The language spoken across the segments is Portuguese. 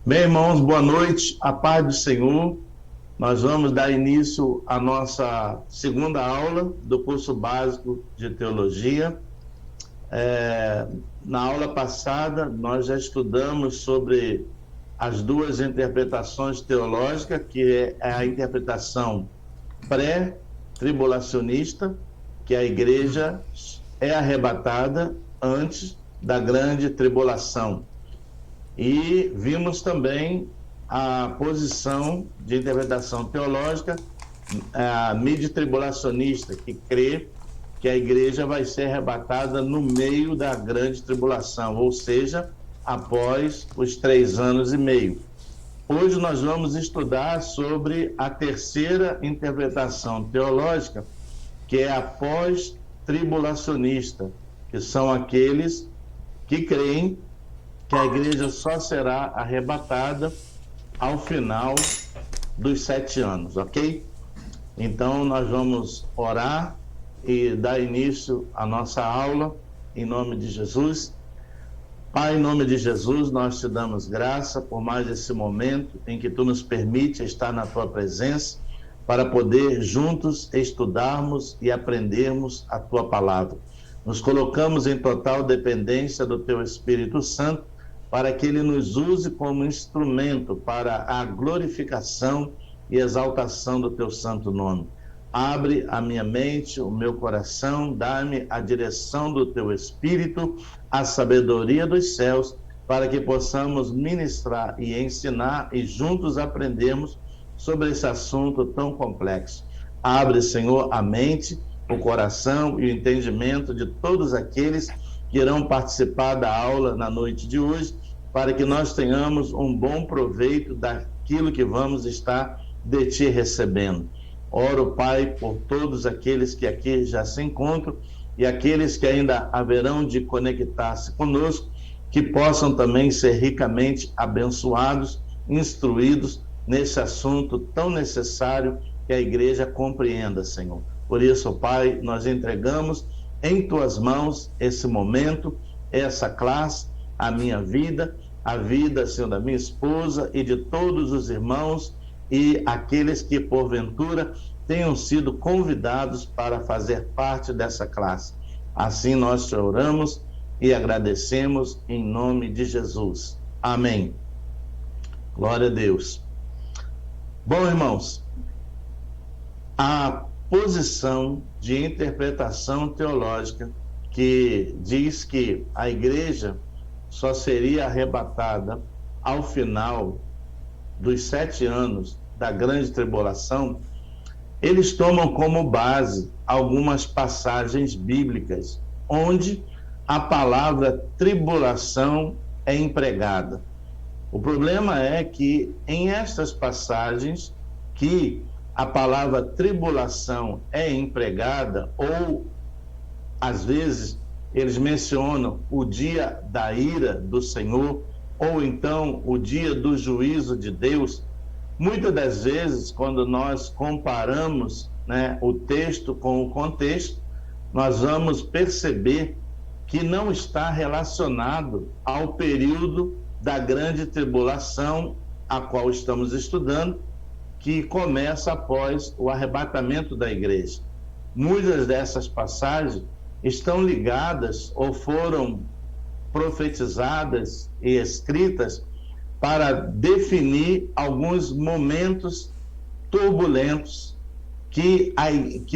Bem, irmãos, boa noite, a paz do Senhor. Nós vamos dar início à nossa segunda aula do curso básico de teologia. Na aula passada, nós já estudamos sobre as duas interpretações teológicas, que é a interpretação pré-tribulacionista, que a igreja é arrebatada antes da grande tribulação. E vimos também a posição de interpretação teológica, a midi-tribulacionista, que crê que a igreja vai ser arrebatada no meio da grande tribulação, ou seja, após os 3 anos e meio. Hoje nós vamos estudar sobre a terceira interpretação teológica, que é a pós-tribulacionista, que são aqueles que creem que a igreja só será arrebatada ao final dos 7 anos, ok? Então, nós vamos orar e dar início à nossa aula, em nome de Jesus. Pai, em nome de Jesus, nós te damos graça por mais esse momento em que tu nos permite estar na tua presença, para poder juntos estudarmos e aprendermos a tua palavra. Nos colocamos em total dependência do teu Espírito Santo, para que ele nos use como instrumento para a glorificação e exaltação do teu santo nome. Abre a minha mente, o meu coração, dá-me a direção do teu Espírito, a sabedoria dos céus, para que possamos ministrar e ensinar e juntos aprendermos sobre esse assunto tão complexo. Abre, Senhor, a mente, o coração e o entendimento de todos aqueles que irão participar da aula na noite de hoje, para que nós tenhamos um bom proveito daquilo que vamos estar de ti recebendo. Oro, Pai, por todos aqueles que aqui já se encontram e aqueles que ainda haverão de conectar-se conosco, que possam também ser ricamente abençoados, instruídos nesse assunto tão necessário que a igreja compreenda, Senhor. Por isso, Pai, nós entregamos em tuas mãos esse momento, essa classe, a minha vida, a vida, Senhor, da minha esposa e de todos os irmãos e aqueles que, porventura, tenham sido convidados para fazer parte dessa classe. Assim nós te oramos e agradecemos em nome de Jesus. Amém. Glória a Deus. Bom, irmãos, a posição de interpretação teológica que diz que a igreja só seria arrebatada ao final dos 7 anos da grande tribulação, eles tomam como base algumas passagens bíblicas onde a palavra tribulação é empregada. O problema é que em estas passagens que a palavra tribulação é empregada, ou às vezes eles mencionam o dia da ira do Senhor, ou então o dia do juízo de Deus. Muitas das vezes, quando nós comparamos, o texto com o contexto, nós vamos perceber que não está relacionado ao período da grande tribulação, a qual estamos estudando, que começa após o arrebatamento da igreja. Muitas dessas passagens estão ligadas ou foram profetizadas e escritas para definir alguns momentos turbulentos que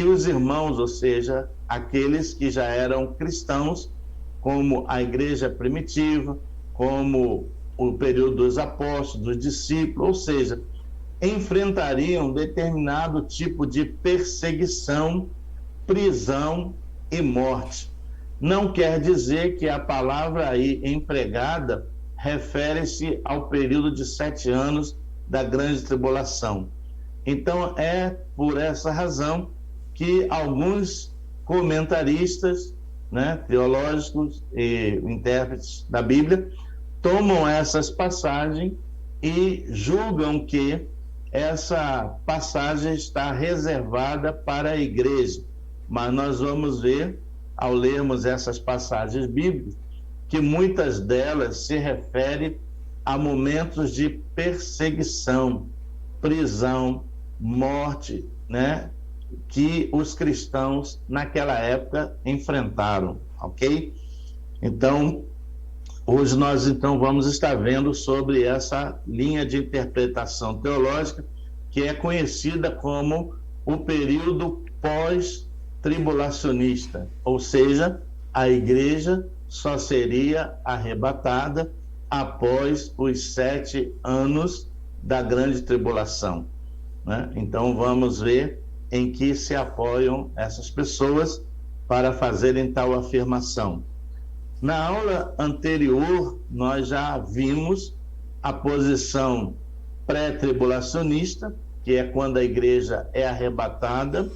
os irmãos, ou seja, aqueles que já eram cristãos, como a igreja primitiva, como o período dos apóstolos, dos discípulos, ou seja, enfrentariam determinado tipo de perseguição, prisão e morte. Não quer dizer que a palavra aí empregada refere-se ao período de 7 anos da grande tribulação. Então, é por essa razão que alguns comentaristas, teológicos e intérpretes da Bíblia, tomam essas passagens e julgam que essa passagem está reservada para a igreja. Mas nós vamos ver, ao lermos essas passagens bíblicas, que muitas delas se referem a momentos de perseguição, prisão, morte, né, que os cristãos naquela época enfrentaram, ok? Então, hoje nós então vamos estar vendo sobre essa linha de interpretação teológica que é conhecida como o período pós-tribulacionista, ou seja, a igreja só seria arrebatada após os 7 anos da grande tribulação, né? Então vamos ver em que se apoiam essas pessoas para fazerem tal afirmação. Na aula anterior, nós já vimos a posição pré-tribulacionista, que é quando a igreja é arrebatada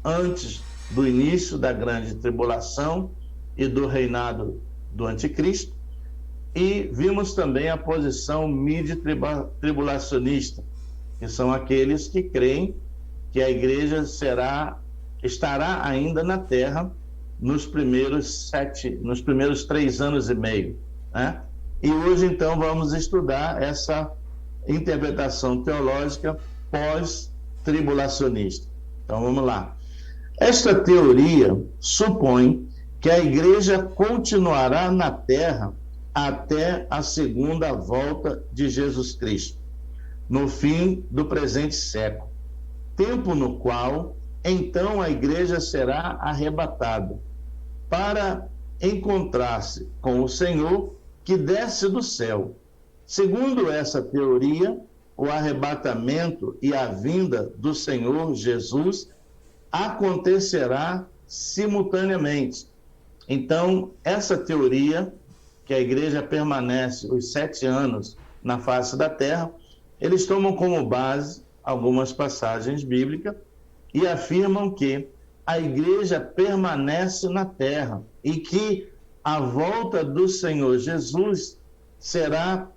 antes do início da grande tribulação e do reinado do anticristo. E vimos também a posição midi-tribulacionista, que são aqueles que creem que a igreja estará ainda na terra nos primeiros 3 anos e meio, né? E hoje, então, vamos estudar essa interpretação teológica pós-tribulacionista. Então, vamos lá. Esta teoria supõe que a igreja continuará na terra até a segunda volta de Jesus Cristo, no fim do presente século, tempo no qual, então, a igreja será arrebatada para encontrar-se com o Senhor que desce do céu. Segundo essa teoria, o arrebatamento e a vinda do Senhor Jesus acontecerá simultaneamente. Então, essa teoria, que a igreja permanece os 7 anos na face da terra, eles tomam como base algumas passagens bíblicas e afirmam que a igreja permanece na terra e que a volta do Senhor Jesus será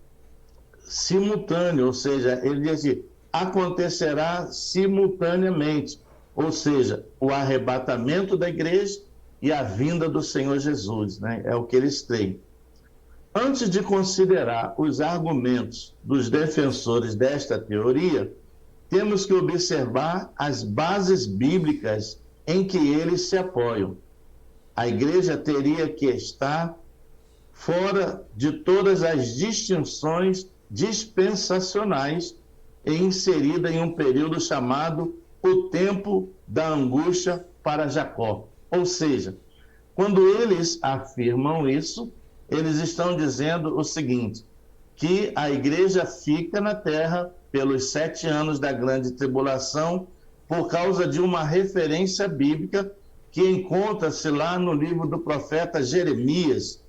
simultânea, ou seja, ele diz assim, acontecerá simultaneamente, ou seja, o arrebatamento da igreja e a vinda do Senhor Jesus, né? É o que eles têm. Antes de considerar os argumentos dos defensores desta teoria, temos que observar as bases bíblicas em que eles se apoiam. A igreja teria que estar fora de todas as distinções dispensacionais e inserida em um período chamado o tempo da angústia para Jacó. Ou seja, quando eles afirmam isso, eles estão dizendo o seguinte, que a igreja fica na terra pelos 7 anos da grande tribulação por causa de uma referência bíblica que encontra-se lá no livro do profeta Jeremias,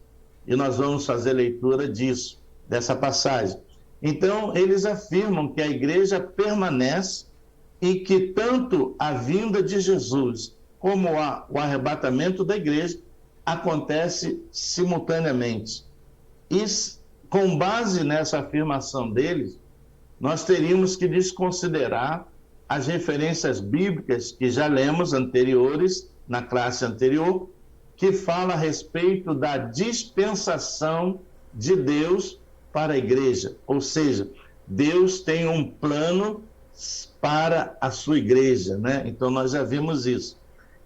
e nós vamos fazer leitura disso, dessa passagem. Então, eles afirmam que a igreja permanece e que tanto a vinda de Jesus como o arrebatamento da igreja acontece simultaneamente. E, com base nessa afirmação deles, nós teríamos que desconsiderar as referências bíblicas que já lemos anteriores, na classe anterior, que fala a respeito da dispensação de Deus para a igreja. Ou seja, Deus tem um plano para a sua igreja, né? Então nós já vimos isso.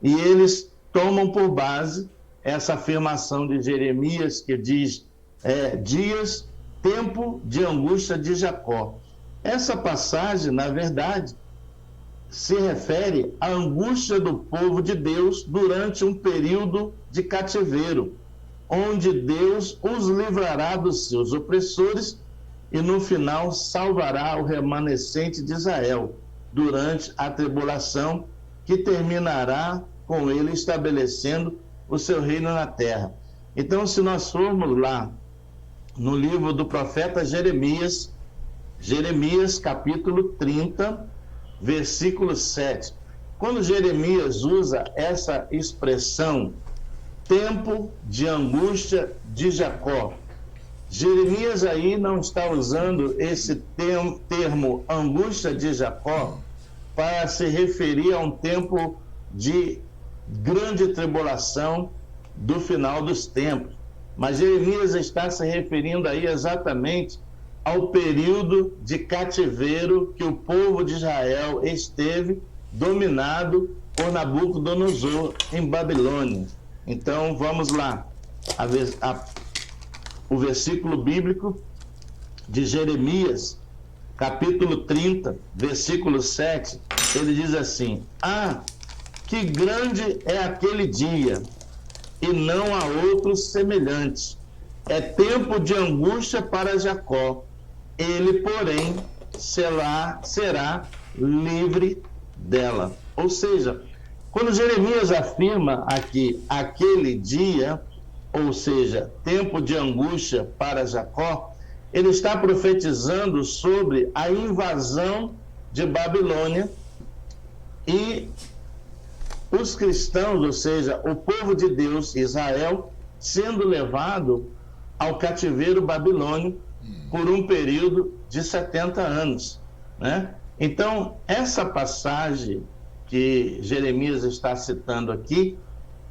E eles tomam por base essa afirmação de Jeremias que diz dias, tempo de angústia de Jacó. Essa passagem, na verdade, se refere à angústia do povo de Deus durante um período de cativeiro, onde Deus os livrará dos seus opressores e no final salvará o remanescente de Israel durante a tribulação que terminará com ele estabelecendo o seu reino na terra. Então, se nós formos lá no livro do profeta Jeremias, capítulo 30, versículo 7, quando Jeremias usa essa expressão, tempo de angústia de Jacó, Jeremias aí não está usando esse termo angústia de Jacó para se referir a um tempo de grande tribulação do final dos tempos, mas Jeremias está se referindo aí exatamente ao período de cativeiro que o povo de Israel esteve dominado por Nabucodonosor em Babilônia. Então, vamos lá. O versículo bíblico de Jeremias, capítulo 30, versículo 7, ele diz assim: Ah, que grande é aquele dia, e não há outro semelhante. É tempo de angústia para Jacó. Ele, porém, será livre dela. Ou seja, quando Jeremias afirma aqui aquele dia, ou seja, tempo de angústia para Jacó, ele está profetizando sobre a invasão de Babilônia e os cristãos, ou seja, o povo de Deus, Israel, sendo levado ao cativeiro babilônico por um período de 70 anos, né? Então, essa passagem que Jeremias está citando aqui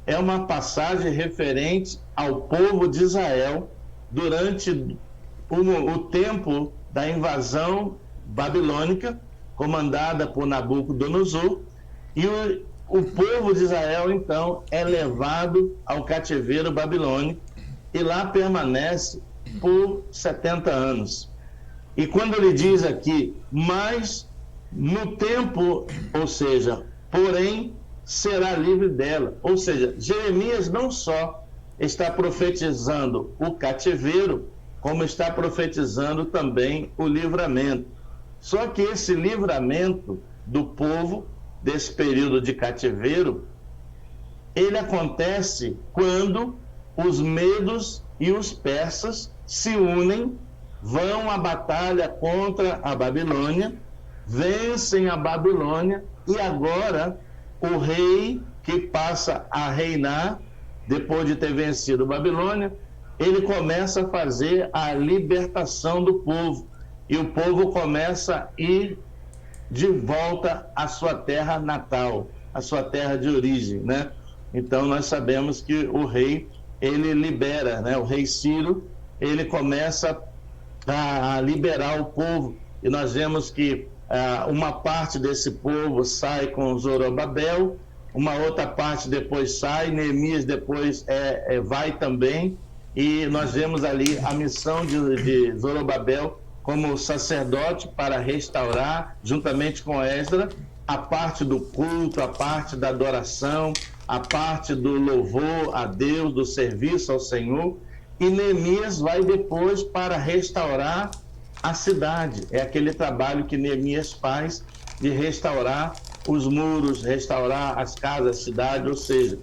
é uma passagem referente ao povo de Israel durante o tempo da invasão babilônica, comandada por Nabucodonosor, e o povo de Israel, então, é levado ao cativeiro babilônico e lá permanece por 70 anos. E quando ele diz aqui, mas no tempo, ou seja, porém, será livre dela. Ou seja, Jeremias não só está profetizando o cativeiro, como está profetizando também o livramento. Só que esse livramento do povo, desse período de cativeiro, ele acontece quando os medos e os persas se unem, vão à batalha contra a Babilônia, vencem a Babilônia, e agora o rei que passa a reinar, depois de ter vencido a Babilônia, ele começa a fazer a libertação do povo, e o povo começa a ir de volta à sua terra natal, à sua terra de origem, né? Então nós sabemos que o rei, ele libera, né? O rei Ciro, ele começa a liberar o povo, e nós vemos que uma parte desse povo sai com Zorobabel, uma outra parte depois sai, Neemias depois vai também, e nós vemos ali a missão de Zorobabel como sacerdote para restaurar, juntamente com Esdras, a parte do culto, a parte da adoração, a parte do louvor a Deus, do serviço ao Senhor. E Neemias vai depois para restaurar a cidade. É aquele trabalho que Neemias faz de restaurar os muros, restaurar as casas, a cidade, ou seja,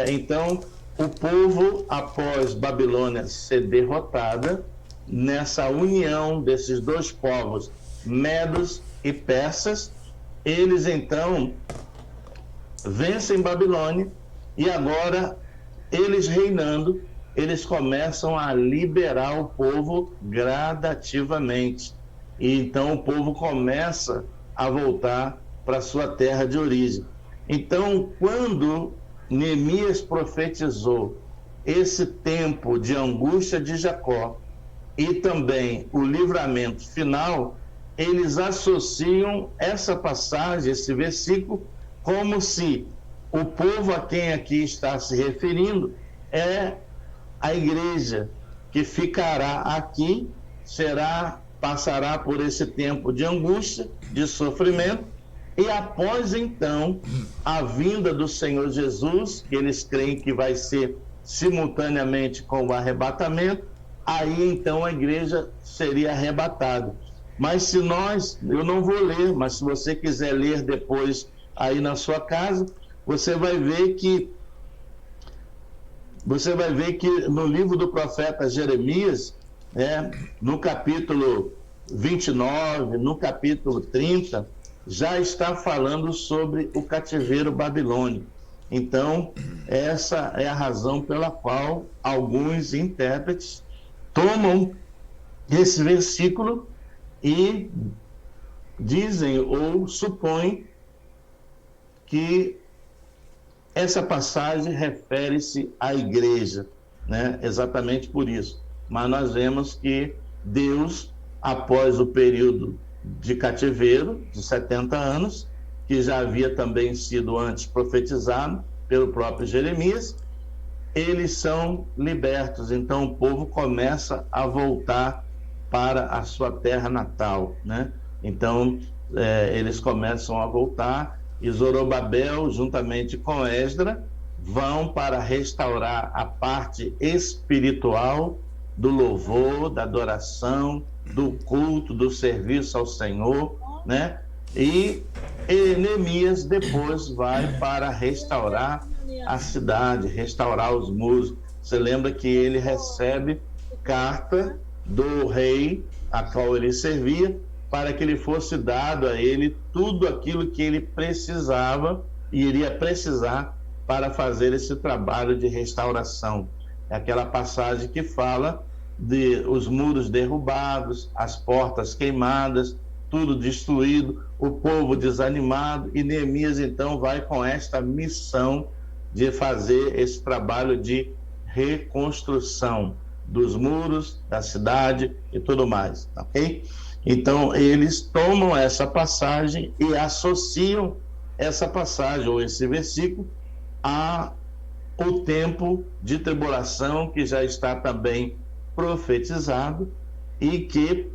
então o povo, após Babilônia ser derrotada, nessa união desses dois povos, medos e persas, eles então vencem Babilônia, e agora eles reinando, eles começam a liberar o povo gradativamente. E então o povo começa a voltar para sua terra de origem. Então, quando Neemias profetizou esse tempo de angústia de Jacó e também o livramento final, eles associam essa passagem, esse versículo, como se o povo a quem aqui está se referindo é a igreja que ficará aqui, passará por esse tempo de angústia, de sofrimento, e após então a vinda do Senhor Jesus, que eles creem que vai ser simultaneamente com o arrebatamento, aí então a igreja seria arrebatada. Mas eu não vou ler, mas se você quiser ler depois aí na sua casa, você vai ver que no livro do profeta Jeremias, no capítulo 29, no capítulo 30, já está falando sobre o cativeiro babilônico. Então, essa é a razão pela qual alguns intérpretes tomam esse versículo e dizem ou supõem que essa passagem refere-se à igreja, né? Exatamente por isso. Mas nós vemos que Deus, após o período de cativeiro de 70 anos, que já havia também sido antes profetizado pelo próprio Jeremias, eles são libertos. Então o povo começa a voltar para a sua terra natal, né? Então eles começam a voltar, e Zorobabel, juntamente com Esdra, vão para restaurar a parte espiritual do louvor, da adoração, do culto, do serviço ao Senhor, né? E Neemias depois vai para restaurar a cidade, restaurar os muros. Você lembra que ele recebe carta do rei a qual ele servia, para que lhe fosse dado a ele tudo aquilo que ele precisava e iria precisar para fazer esse trabalho de restauração. É aquela passagem que fala de os muros derrubados, as portas queimadas, tudo destruído, o povo desanimado, e Neemias então vai com esta missão de fazer esse trabalho de reconstrução dos muros, da cidade e tudo mais, ok? Então eles tomam essa passagem e associam essa passagem ou esse versículo ao tempo de tribulação que já está também profetizado e que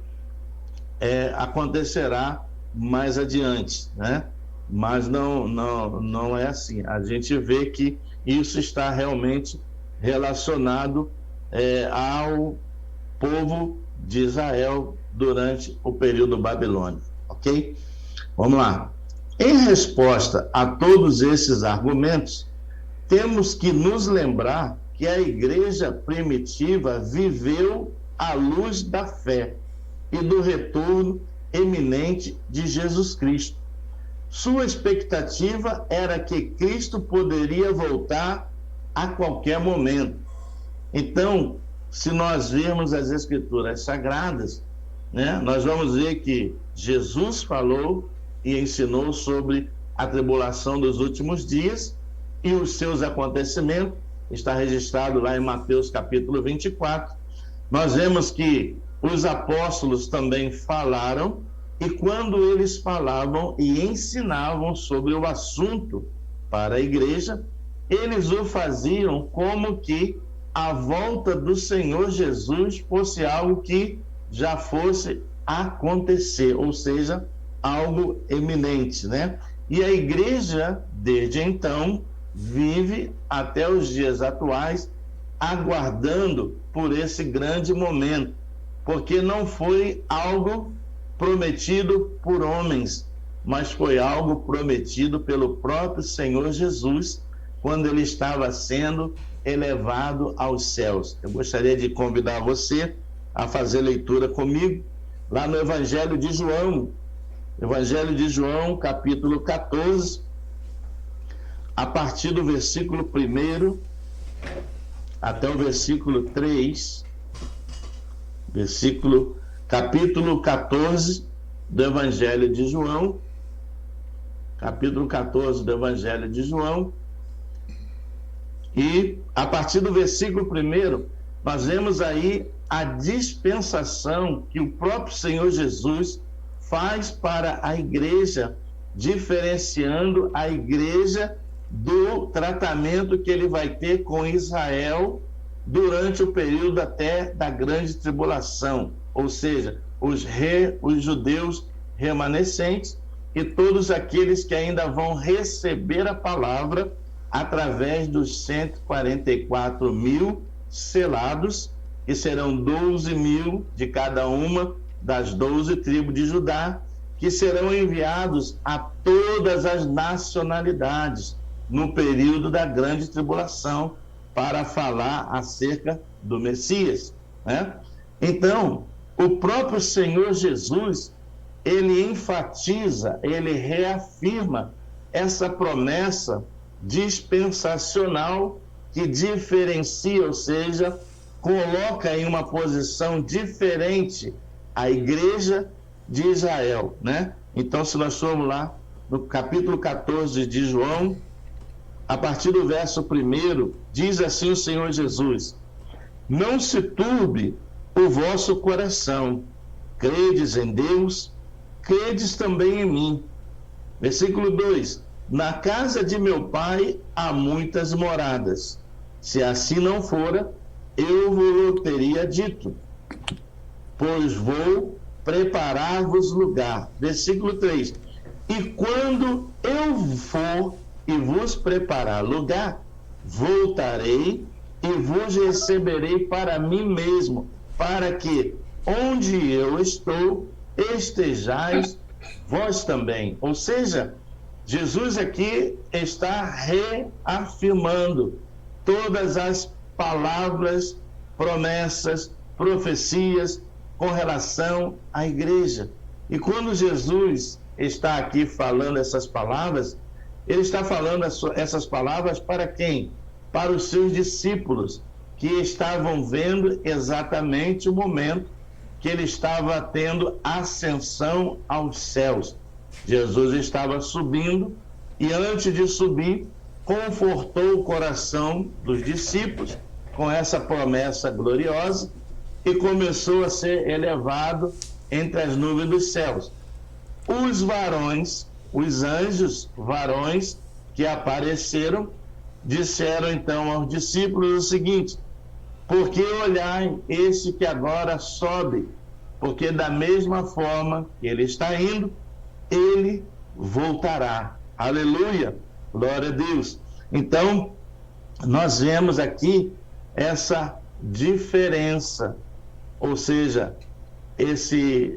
acontecerá mais adiante, né? Mas não é assim. A gente vê que isso está realmente relacionado ao povo de Israel durante o período babilônico, ok? Vamos lá. Em resposta a todos esses argumentos, temos que nos lembrar que a igreja primitiva viveu à luz da fé e do retorno iminente de Jesus Cristo. Sua expectativa era que Cristo poderia voltar a qualquer momento. Então, se nós virmos as Escrituras Sagradas, né, nós vamos ver que Jesus falou e ensinou sobre a tribulação dos últimos dias e os seus acontecimentos. Está registrado lá em Mateus capítulo 24. Nós vemos que os apóstolos também falaram, e quando eles falavam e ensinavam sobre o assunto para a igreja, eles o faziam como que a volta do Senhor Jesus fosse algo que já fosse acontecer, ou seja, algo eminente, né? E a igreja, desde então, vive até os dias atuais aguardando por esse grande momento, porque não foi algo prometido por homens, mas foi algo prometido pelo próprio Senhor Jesus, quando ele estava sendo elevado aos céus. Eu gostaria de convidar você a fazer leitura comigo, lá no Evangelho de João, capítulo 14, a partir do versículo 1 até o versículo 3, capítulo 14 do Evangelho de João, capítulo 14 do Evangelho de João, e a partir do versículo 1, nós vemos aí a dispensação que o próprio Senhor Jesus faz para a igreja, diferenciando a igreja do tratamento que ele vai ter com Israel durante o período até da grande tribulação, ou seja, os judeus remanescentes e todos aqueles que ainda vão receber a palavra através dos 144 mil selados, que serão 12 mil de cada uma das 12 tribos de Judá, que serão enviados a todas as nacionalidades no período da grande tribulação para falar acerca do Messias, né? Então, o próprio Senhor Jesus, ele enfatiza, ele reafirma essa promessa dispensacional que diferencia, ou seja, coloca em uma posição diferente a igreja de Israel, né? Então, se nós formos lá no capítulo 14 de João, a partir do verso 1, diz assim o Senhor Jesus: não se turbe o vosso coração, credes em Deus, credes também em mim. Versículo 2: na casa de meu pai há muitas moradas. Se assim não fora, eu vos teria dito, pois vou preparar-vos lugar. Versículo 3: e quando eu for e vos preparar lugar, voltarei e vos receberei para mim mesmo, para que onde eu estou, estejais vós também. Ou seja, Jesus aqui está reafirmando todas as palavras, promessas, profecias com relação à igreja. E quando Jesus está aqui falando essas palavras, ele está falando essas palavras para quem? Para os seus discípulos, que estavam vendo exatamente o momento que ele estava tendo ascensão aos céus. Jesus estava subindo e, antes de subir, confortou o coração dos discípulos com essa promessa gloriosa e começou a ser elevado entre as nuvens dos céus. Os varões, os anjos varões que apareceram, disseram então aos discípulos o seguinte: por que olhai este que agora sobe? Porque da mesma forma que ele está indo, ele voltará. Aleluia! Glória a Deus! Então, nós vemos aqui essa diferença, ou seja,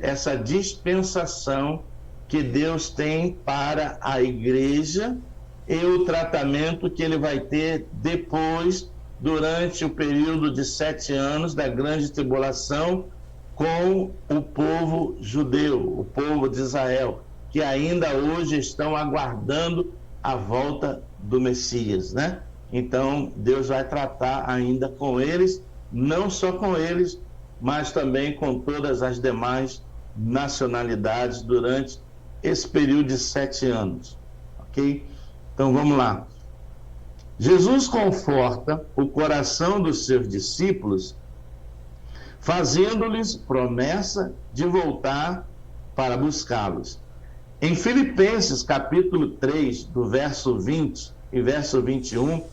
essa dispensação que Deus tem para a igreja e o tratamento que ele vai ter depois, durante o período de 7 anos da grande tribulação, com o povo judeu, o povo de Israel, que ainda hoje estão aguardando a volta do Messias, né? Então, Deus vai tratar ainda com eles, não só com eles, mas também com todas as demais nacionalidades durante esse período de 7 anos, ok? Então, vamos lá. Jesus conforta o coração dos seus discípulos, fazendo-lhes promessa de voltar para buscá-los. Em Filipenses, capítulo 3, do verso 20 e verso 21,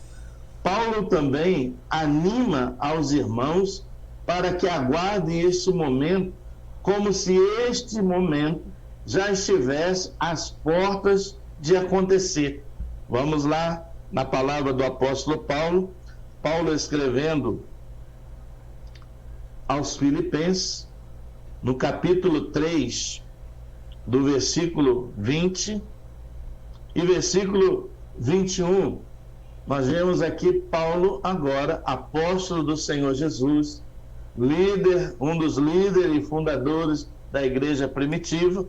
Paulo também anima aos irmãos para que aguardem este momento, como se este momento já estivesse às portas de acontecer. Vamos lá na palavra do apóstolo Paulo, Paulo escrevendo aos Filipenses, no capítulo 3, do versículo 20 e versículo 21, nós vemos aqui Paulo agora, apóstolo do Senhor Jesus, líder, um dos líderes e fundadores da igreja primitiva,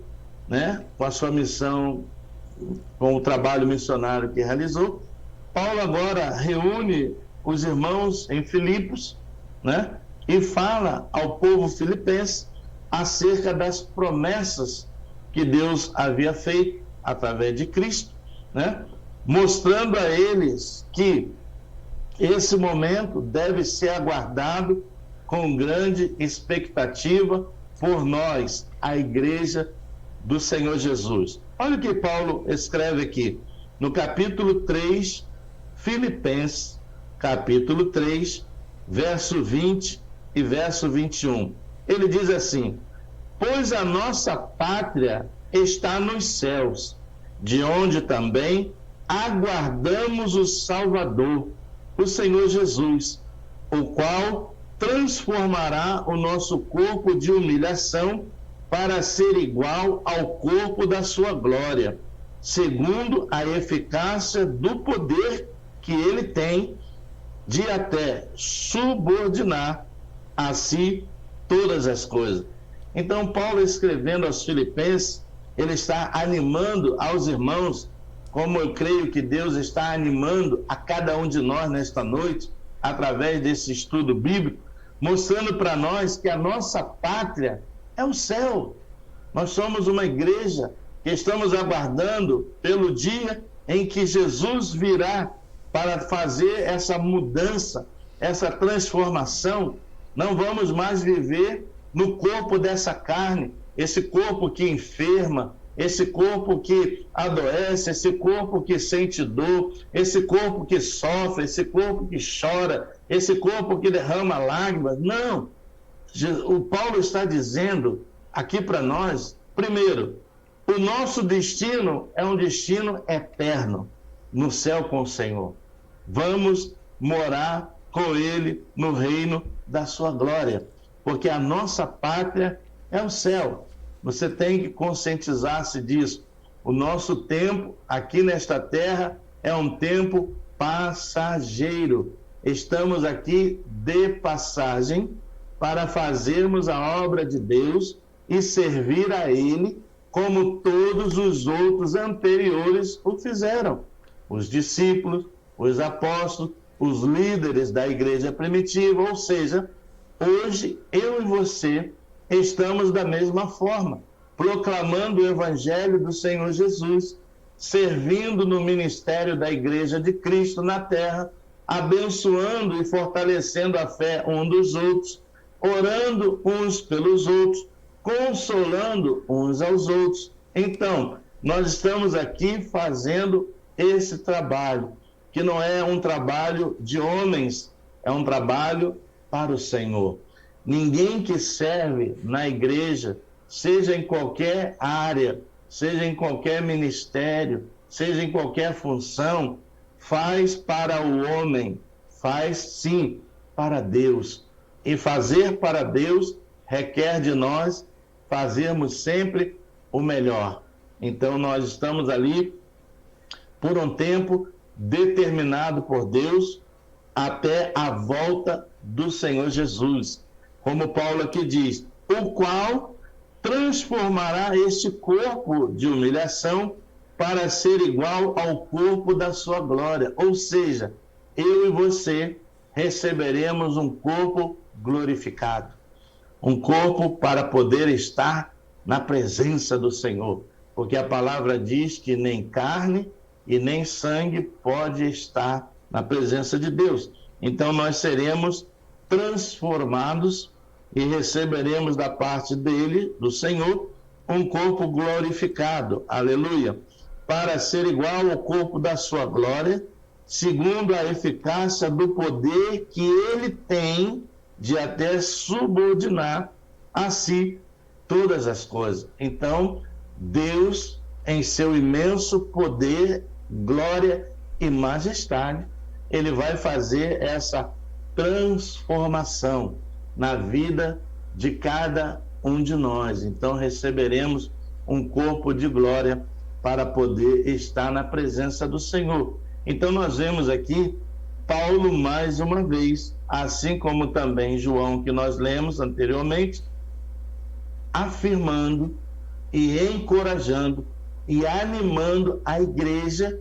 né, com a sua missão, com o trabalho missionário que realizou. Paulo agora reúne os irmãos em Filipos, né, e fala ao povo filipense acerca das promessas que Deus havia feito através de Cristo, né, mostrando a eles que esse momento deve ser aguardado com grande expectativa por nós, a igreja do Senhor Jesus. Olha o que Paulo escreve aqui, no capítulo 3, Filipenses, capítulo 3, verso 20 e verso 21. Ele diz assim: pois a nossa pátria está nos céus, de onde também aguardamos o Salvador, o Senhor Jesus, o qual transformará o nosso corpo de humilhação para ser igual ao corpo da sua glória, segundo a eficácia do poder que ele tem de até subordinar a si todas as coisas. Então, Paulo, escrevendo aos Filipenses, ele está animando aos irmãos, como eu creio que Deus está animando a cada um de nós nesta noite, através desse estudo bíblico, mostrando para nós que a nossa pátria é o céu. Nós somos uma igreja que estamos aguardando pelo dia em que Jesus virá para fazer essa mudança, essa transformação. Não vamos mais viver no corpo dessa carne, esse corpo que enferma, esse corpo que adoece, esse corpo que sente dor, esse corpo que sofre, esse corpo que chora, esse corpo que derrama lágrimas. Não! O Paulo está dizendo aqui para nós, primeiro, o nosso destino é um destino eterno, no céu com o Senhor. Vamos morar com Ele no reino da sua glória, porque a nossa pátria é o céu. Você tem que conscientizar-se disso. O nosso tempo aqui nesta terra é um tempo passageiro. Estamos aqui de passagem para fazermos a obra de Deus e servir a Ele como todos os outros anteriores o fizeram. Os discípulos, os apóstolos, os líderes da igreja primitiva, ou seja, hoje eu e você estamos da mesma forma, proclamando o evangelho do Senhor Jesus, servindo no ministério da igreja de Cristo na terra, abençoando e fortalecendo a fé um dos outros, orando uns pelos outros, consolando uns aos outros. Então, nós estamos aqui fazendo esse trabalho, que não é um trabalho de homens, é um trabalho para o Senhor. Ninguém que serve na igreja, seja em qualquer área, seja em qualquer ministério, seja em qualquer função, faz para o homem, faz sim para Deus. E fazer para Deus requer de nós fazermos sempre o melhor. Então nós estamos ali por um tempo determinado por Deus até a volta do Senhor Jesus. Como Paulo aqui diz, o qual transformará este corpo de humilhação para ser igual ao corpo da sua glória. Ou seja, eu e você receberemos um corpo glorificado. Um corpo para poder estar na presença do Senhor. Porque a palavra diz que nem carne e nem sangue pode estar na presença de Deus. Então nós seremos transformados e receberemos da parte dele, do Senhor, um corpo glorificado, aleluia, para ser igual ao corpo da sua glória, segundo a eficácia do poder que ele tem de até subordinar a si todas as coisas. Então, Deus, em seu imenso poder, glória e majestade, ele vai fazer essa transformação na vida de cada um de nós. Então receberemos um corpo de glória para poder estar na presença do Senhor. Então nós vemos aqui Paulo mais uma vez, assim como também João, que nós lemos anteriormente, afirmando e encorajando e animando a igreja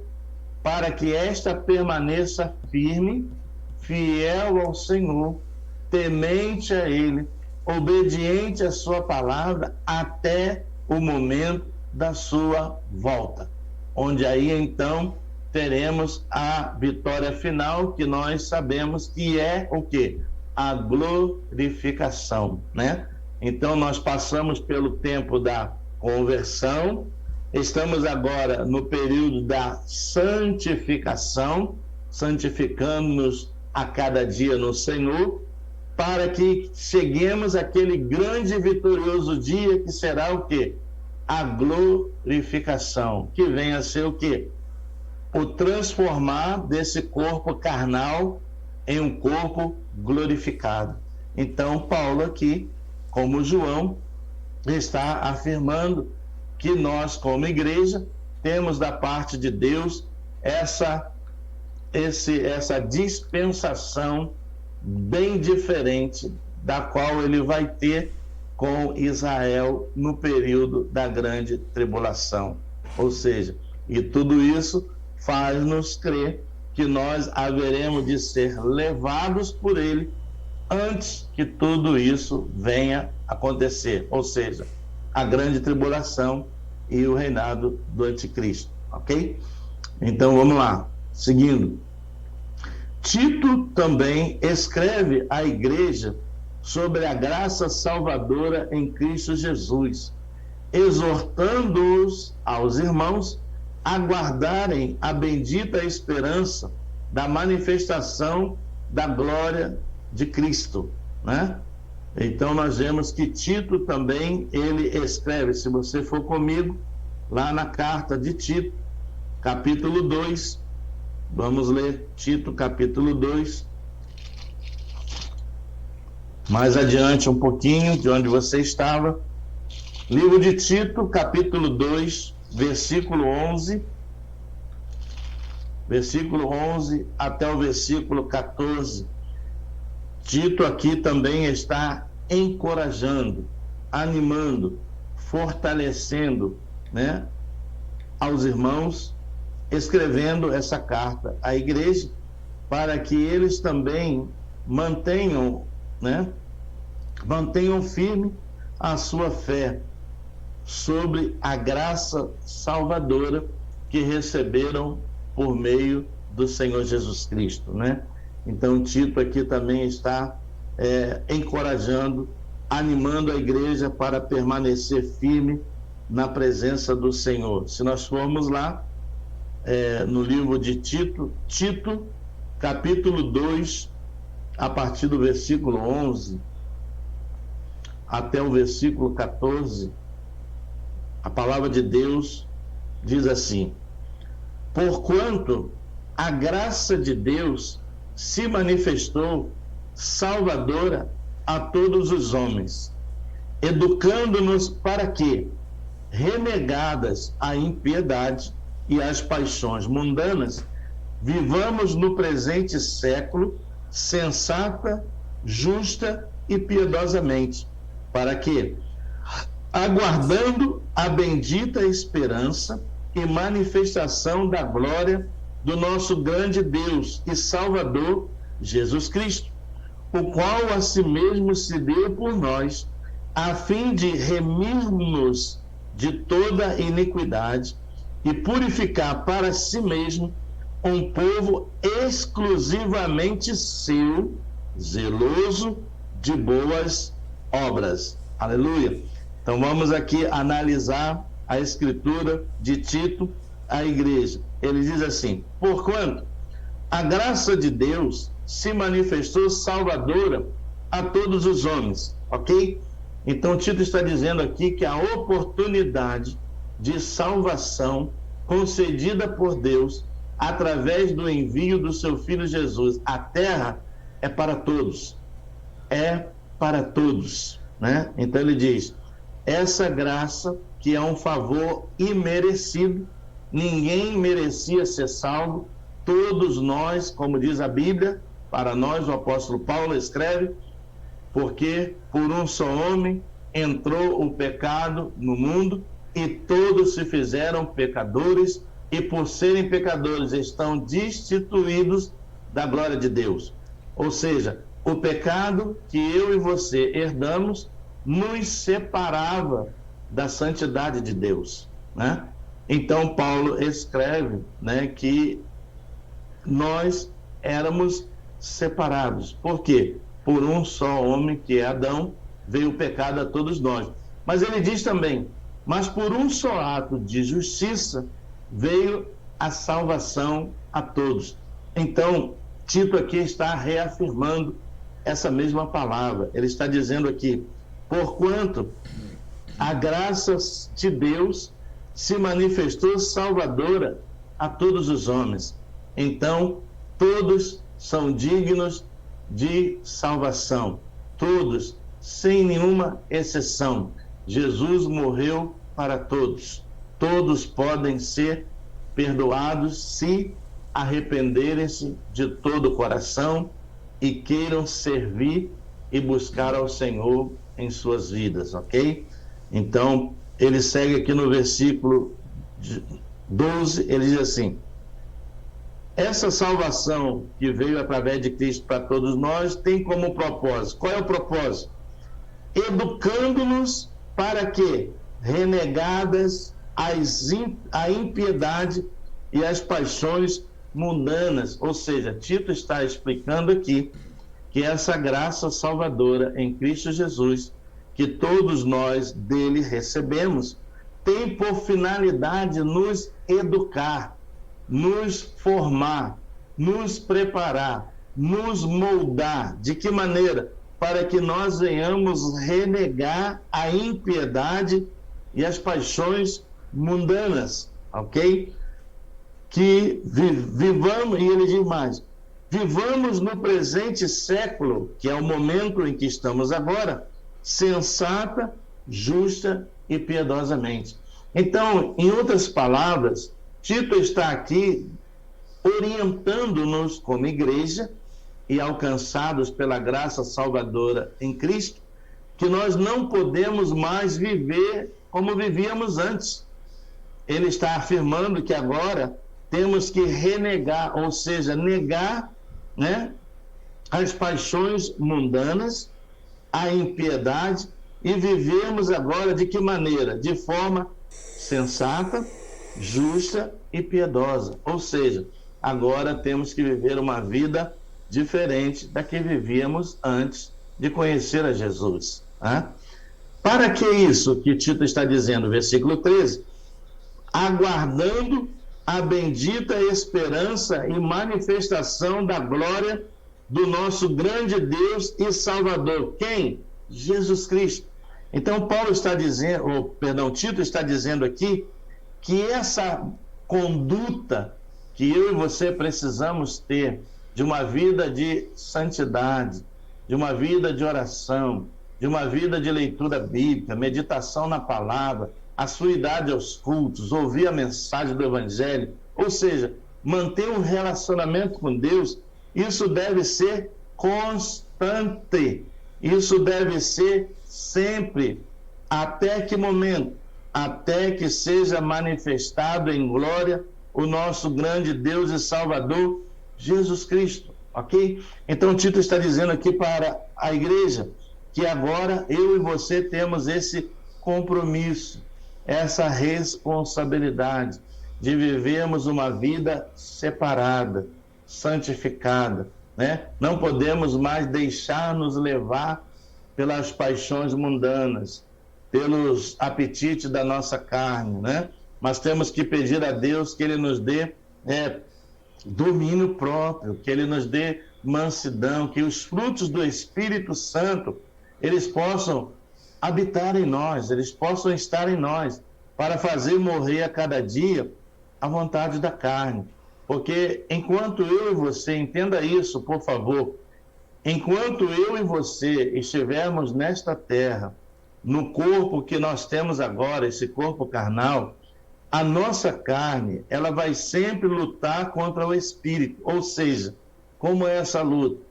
para que esta permaneça firme, fiel ao Senhor, temente a Ele, obediente à sua palavra até o momento da sua volta, onde aí então teremos a vitória final, que nós sabemos que é o quê? A glorificação, né? Então nós passamos pelo tempo da conversão, estamos agora no período da santificação, santificando-nos a cada dia no Senhor, para que cheguemos àquele grande e vitorioso dia que será o quê? A glorificação, que vem a ser o quê? O transformar desse corpo carnal em um corpo glorificado. Então, Paulo aqui, como João, está afirmando que nós, como igreja, temos da parte de Deus essa dispensação bem diferente da qual ele vai ter com Israel no período da grande tribulação. Ou seja, e tudo isso faz-nos crer que nós haveremos de ser levados por ele antes que tudo isso venha acontecer. Ou seja, a grande tribulação e o reinado do anticristo, ok? Então vamos lá, seguindo. Tito também escreve à igreja sobre a graça salvadora em Cristo Jesus, exortando-os aos irmãos a guardarem a bendita esperança da manifestação da glória de Cristo, né? Então nós vemos que Tito também, ele escreve, se você for comigo, lá na carta de Tito, capítulo 2, vamos ler Tito, capítulo 2, mais adiante um pouquinho de onde você estava, livro de Tito, capítulo 2, versículo 11 até o versículo 14. Tito aqui também está encorajando, animando, fortalecendo, né, aos irmãos, escrevendo essa carta à igreja, para que eles também mantenham firme a sua fé sobre a graça salvadora que receberam por meio do Senhor Jesus Cristo, né? Então Tito aqui também está encorajando, animando a igreja para permanecer firme na presença do Senhor. Se nós formos lá no livro de Tito, capítulo 2, a partir do versículo 11 até o versículo 14, a palavra de Deus diz assim: porquanto a graça de Deus se manifestou salvadora a todos os homens, educando-nos para que, renegadas a impiedade e as paixões mundanas, vivamos no presente século sensata, justa e piedosamente, para que, aguardando a bendita esperança e manifestação da glória do nosso grande Deus e Salvador, Jesus Cristo, o qual a si mesmo se deu por nós, a fim de remir-nos de toda iniquidade e purificar para si mesmo um povo exclusivamente seu, zeloso de boas obras. Aleluia! Então vamos aqui analisar a escritura de Tito à igreja. Ele diz assim: porquanto a graça de Deus se manifestou salvadora a todos os homens, ok? Então Tito está dizendo aqui que a oportunidade de salvação concedida por Deus através do envio do seu Filho Jesus à terra é para todos, né? Então ele diz, essa graça que é um favor imerecido, ninguém merecia ser salvo, todos nós, como diz a Bíblia, para nós o apóstolo Paulo escreve, porque por um só homem entrou o pecado no mundo e todos se fizeram pecadores e por serem pecadores estão destituídos da glória de Deus. Ou seja, o pecado que eu e você herdamos nos separava da santidade de Deus, né? Então Paulo escreve, né, que nós éramos separados. Por quê? Por um só homem, que é Adão, veio o pecado a todos nós. Mas ele diz também, mas por um só ato de justiça veio a salvação a todos. Então, Tito aqui está reafirmando essa mesma palavra. Ele está dizendo aqui, porquanto a graça de Deus se manifestou salvadora a todos os homens. Então, todos são dignos de salvação. Todos, sem nenhuma exceção. Jesus morreu para todos. Todos podem ser perdoados se arrependerem-se de todo o coração e queiram servir e buscar ao Senhor em suas vidas, ok? Então, ele segue aqui no versículo 12, ele diz assim, essa salvação que veio através de Cristo para todos nós tem como propósito, qual é o propósito? Educando-nos para que, renegadas a impiedade e as paixões mundanas, ou seja, Tito está explicando aqui que essa graça salvadora em Cristo Jesus, que todos nós dele recebemos, tem por finalidade nos educar, nos formar, nos preparar, nos moldar. De que maneira? Para que nós venhamos renegar a impiedade e as paixões mundanas, ok? Que vivamos, e ele diz mais, vivamos no presente século, que é o momento em que estamos agora, sensata, justa e piedosamente. Então, em outras palavras, Tito está aqui orientando-nos como igreja e alcançados pela graça salvadora em Cristo, que nós não podemos mais viver como vivíamos antes. Ele está afirmando que agora temos que renegar, ou seja, negar, né, as paixões mundanas, a impiedade, e vivemos agora de que maneira? De forma sensata, justa e piedosa. Ou seja, agora temos que viver uma vida diferente da que vivíamos antes de conhecer a Jesus. Né? Para que isso que Tito está dizendo, versículo 13? Aguardando a bendita esperança e manifestação da glória do nosso grande Deus e Salvador. Quem? Jesus Cristo. Então Paulo está dizendo, Tito está dizendo aqui que essa conduta que eu e você precisamos ter de uma vida de santidade, de uma vida de oração, de uma vida de leitura bíblica, meditação na palavra, assiduidade aos cultos, ouvir a mensagem do Evangelho, ou seja, manter um relacionamento com Deus, isso deve ser constante, isso deve ser sempre. Até que momento? Até que seja manifestado em glória o nosso grande Deus e Salvador, Jesus Cristo, ok? Então Tito está dizendo aqui para a igreja que agora eu e você temos esse compromisso, essa responsabilidade de vivermos uma vida separada, santificada, né? Não podemos mais deixar-nos levar pelas paixões mundanas, pelos apetites da nossa carne, né? Mas temos que pedir a Deus que Ele nos dê domínio próprio, que Ele nos dê mansidão, que os frutos do Espírito Santo, eles possam habitar em nós, eles possam estar em nós, para fazer morrer a cada dia a vontade da carne. Porque enquanto eu e você, entenda isso, por favor, enquanto eu e você estivermos nesta terra, no corpo que nós temos agora, esse corpo carnal, a nossa carne, ela vai sempre lutar contra o espírito. Ou seja, como é essa luta?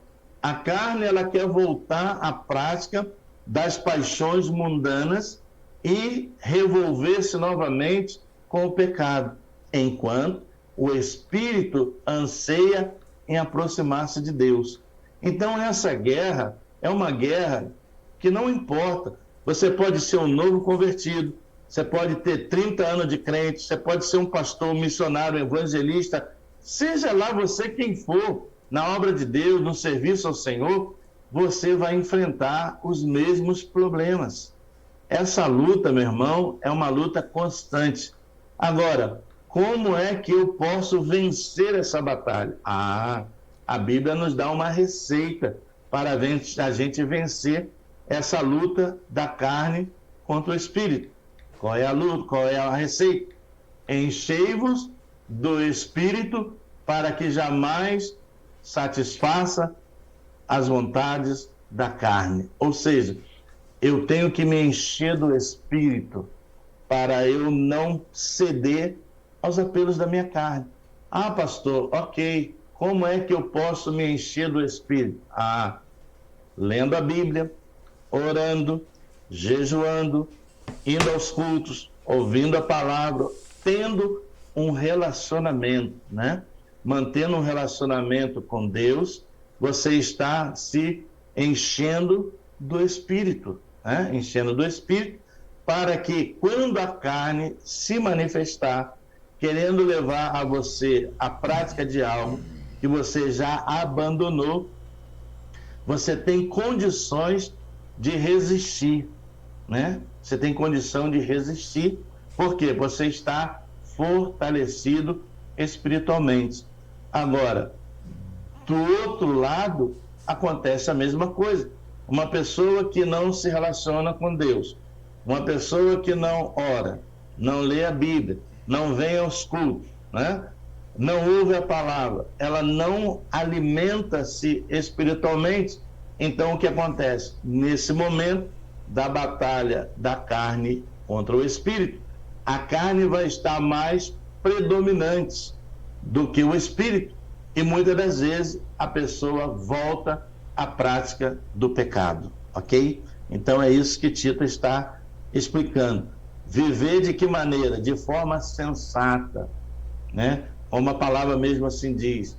A carne, ela quer voltar à prática das paixões mundanas e revolver-se novamente com o pecado, enquanto o espírito anseia em aproximar-se de Deus. Então essa guerra é uma guerra que não importa. Você pode ser um novo convertido, você pode ter 30 anos de crente, você pode ser um pastor, um missionário, um evangelista, seja lá você quem for, na obra de Deus, no serviço ao Senhor, você vai enfrentar os mesmos problemas. Essa luta, meu irmão, é uma luta constante. Agora, como é que eu posso vencer essa batalha? A Bíblia nos dá uma receita para a gente vencer essa luta da carne contra o espírito. Qual é a luta? Qual é a receita? Enchei-vos do espírito para que jamais satisfaça as vontades da carne. Ou seja, eu tenho que me encher do espírito para eu não ceder aos apelos da minha carne. Pastor, ok, como é que eu posso me encher do espírito? Lendo a Bíblia, orando, jejuando, indo aos cultos, ouvindo a palavra, tendo um relacionamento, né? Mantendo um relacionamento com Deus, você está se enchendo do Espírito, né? Enchendo do Espírito, para que quando a carne se manifestar, querendo levar a você a prática de algo que você já abandonou, você tem condições de resistir, né? Você tem condição de resistir, porque você está fortalecido espiritualmente. Agora, do outro lado, acontece a mesma coisa. Uma pessoa que não se relaciona com Deus, uma pessoa que não ora, não lê a Bíblia, não vem aos cultos, né? Não ouve a palavra, ela não alimenta-se espiritualmente. Então, o que acontece? Nesse momento da batalha da carne contra o espírito, a carne vai estar mais predominante do que o espírito. E muitas das vezes a pessoa volta à prática do pecado, ok? Então é isso que Tito está explicando. Viver de que maneira? De forma sensata, né? Como a palavra mesmo assim diz,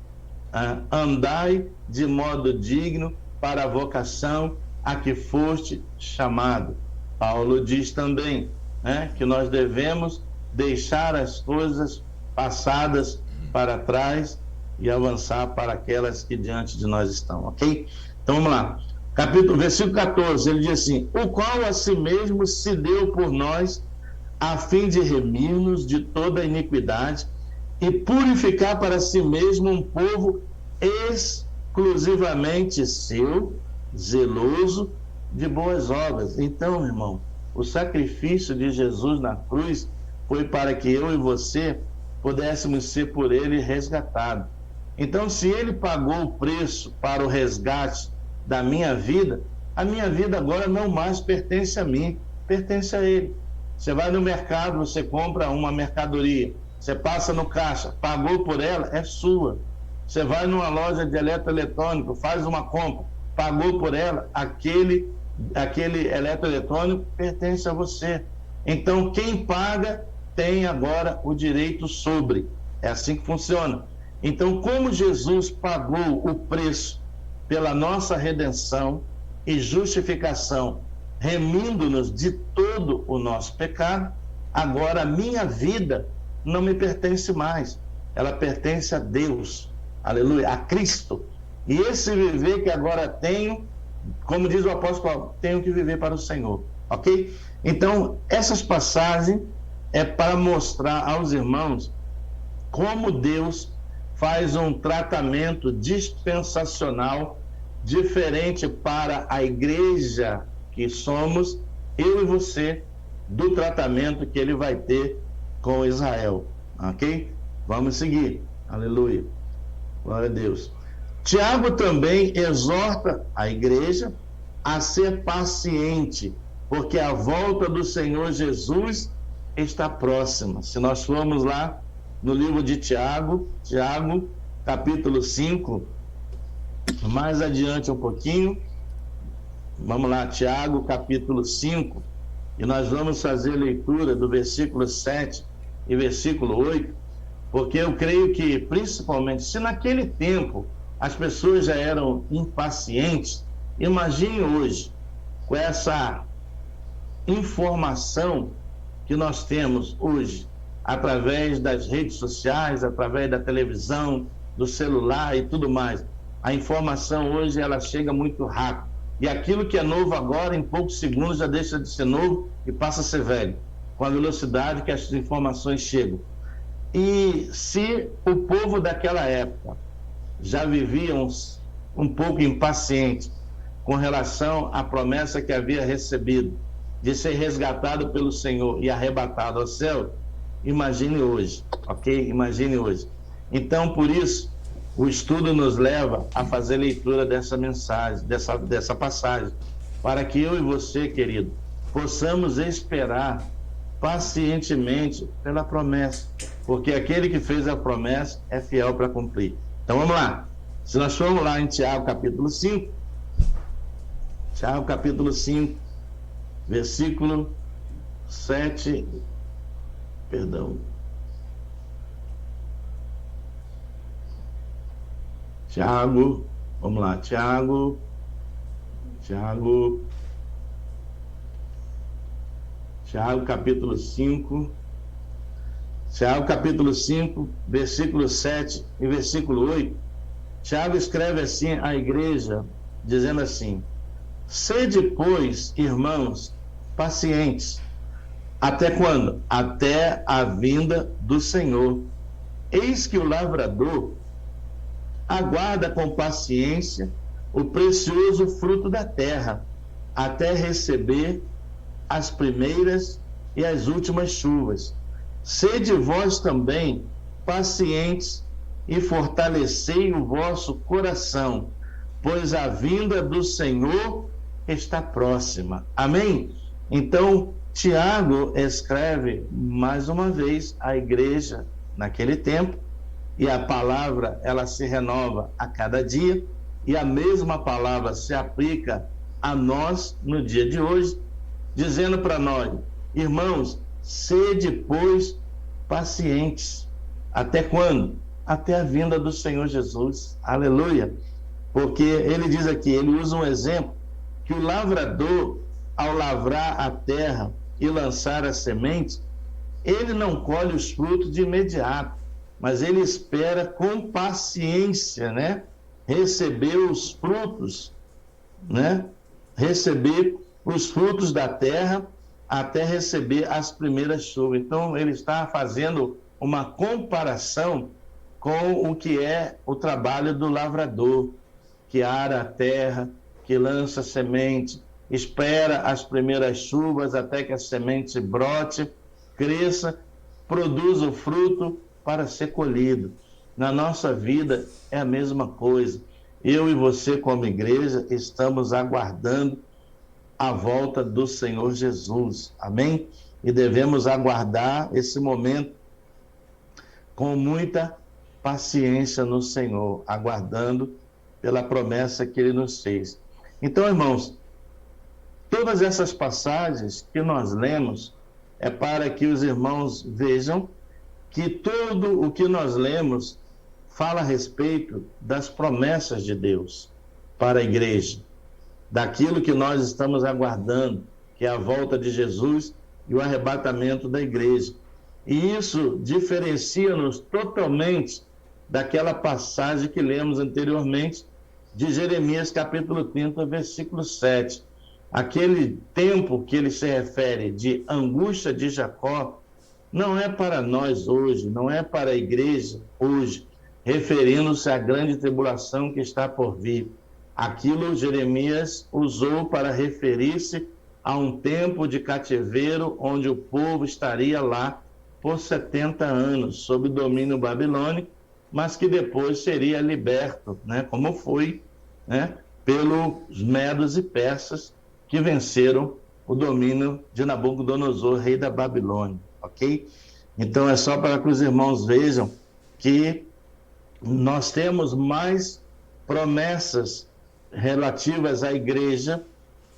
andai de modo digno para a vocação a que foste chamado. Paulo diz também, né, que nós devemos deixar as coisas passadas para trás e avançar para aquelas que diante de nós estão, ok? Então vamos lá. Versículo 14, ele diz assim: o qual a si mesmo se deu por nós, a fim de remir-nos de toda a iniquidade e purificar para si mesmo um povo exclusivamente seu, zeloso de boas obras. Então, irmão, o sacrifício de Jesus na cruz foi para que eu e você pudéssemos ser por ele resgatados. Então, se ele pagou o preço para o resgate da minha vida, a minha vida agora não mais pertence a mim, pertence a ele. Você vai no mercado, você compra uma mercadoria, você passa no caixa, pagou por ela, é sua. Você vai numa loja de eletroeletrônico, faz uma compra, pagou por ela, aquele eletroeletrônico pertence a você. Então, quem paga tem agora o direito sobre. É assim que funciona. Então, como Jesus pagou o preço pela nossa redenção e justificação, remindo-nos de todo o nosso pecado, agora a minha vida não me pertence mais. Ela pertence a Deus, aleluia, a Cristo. E esse viver que agora tenho, como diz o apóstolo Paulo, tenho que viver para o Senhor, ok? Então, essas passagens é para mostrar aos irmãos como Deus faz um tratamento dispensacional diferente para a igreja que somos, eu e você, do tratamento que ele vai ter com Israel, ok? Vamos seguir, aleluia, glória a Deus. Tiago também exorta a igreja a ser paciente, porque a volta do Senhor Jesus está próxima. Se nós formos lá no livro de Tiago, capítulo 5, mais adiante um pouquinho, vamos lá, Tiago, capítulo 5, e nós vamos fazer leitura do versículo 7 e versículo 8, porque eu creio que, principalmente, se naquele tempo as pessoas já eram impacientes, imagine hoje, com essa informação que nós temos hoje, através das redes sociais, através da televisão, do celular e tudo mais. A informação hoje, ela chega muito rápido. E aquilo que é novo agora, em poucos segundos, já deixa de ser novo e passa a ser velho, com a velocidade que as informações chegam. E se o povo daquela época já vivia um pouco impaciente com relação à promessa que havia recebido de ser resgatado pelo Senhor e arrebatado ao céu, imagine hoje, ok? Imagine hoje. Então, por isso, o estudo nos leva a fazer leitura dessa mensagem, dessa passagem, para que eu e você, querido, possamos esperar pacientemente pela promessa, porque aquele que fez a promessa é fiel para cumprir. Então vamos lá. Se nós formos lá em Tiago capítulo 5, Tiago capítulo 5, versículo 7, perdão. Tiago, vamos lá, Tiago capítulo 5, versículo 7 e versículo 8, Tiago escreve assim à igreja dizendo assim: sede, pois, irmãos, pacientes. Até quando? Até a vinda do Senhor. Eis que o lavrador aguarda com paciência o precioso fruto da terra, até receber as primeiras e as últimas chuvas. Sede vós também pacientes e fortalecei o vosso coração, pois a vinda do Senhor está próxima. Amém? Então, Tiago escreve mais uma vez à igreja naquele tempo, e a palavra ela se renova a cada dia, e a mesma palavra se aplica a nós no dia de hoje, dizendo para nós: irmãos, sede, pois, pacientes. Até quando? Até a vinda do Senhor Jesus. Aleluia! Porque ele diz aqui, ele usa um exemplo, que o lavrador, ao lavrar a terra e lançar a semente, ele não colhe os frutos de imediato, mas ele espera com paciência, né? Receber os frutos, né? Receber os frutos da terra até receber as primeiras chuvas. Então, ele está fazendo uma comparação com o que é o trabalho do lavrador, que ara a terra, que lança semente, espera as primeiras chuvas até que a semente brote, cresça, produza o fruto para ser colhido. Na nossa vida é a mesma coisa. Eu e você, como igreja, estamos aguardando a volta do Senhor Jesus. Amém? E devemos aguardar esse momento com muita paciência no Senhor, aguardando pela promessa que Ele nos fez. Então, irmãos, todas essas passagens que nós lemos é para que os irmãos vejam que tudo o que nós lemos fala a respeito das promessas de Deus para a igreja, daquilo que nós estamos aguardando, que é a volta de Jesus e o arrebatamento da igreja. E isso diferencia-nos totalmente daquela passagem que lemos anteriormente de Jeremias capítulo 30, versículo 7. Aquele tempo que ele se refere de angústia de Jacó não é para nós hoje, não é para a igreja hoje, referindo-se à grande tribulação que está por vir. Aquilo Jeremias usou para referir-se a um tempo de cativeiro onde o povo estaria lá por 70 anos, sob domínio babilônico, mas que depois seria liberto, né, como foi, né, pelos medos e persas que venceram o domínio de Nabucodonosor, rei da Babilônia, ok? Então é só para que os irmãos vejam que nós temos mais promessas relativas à igreja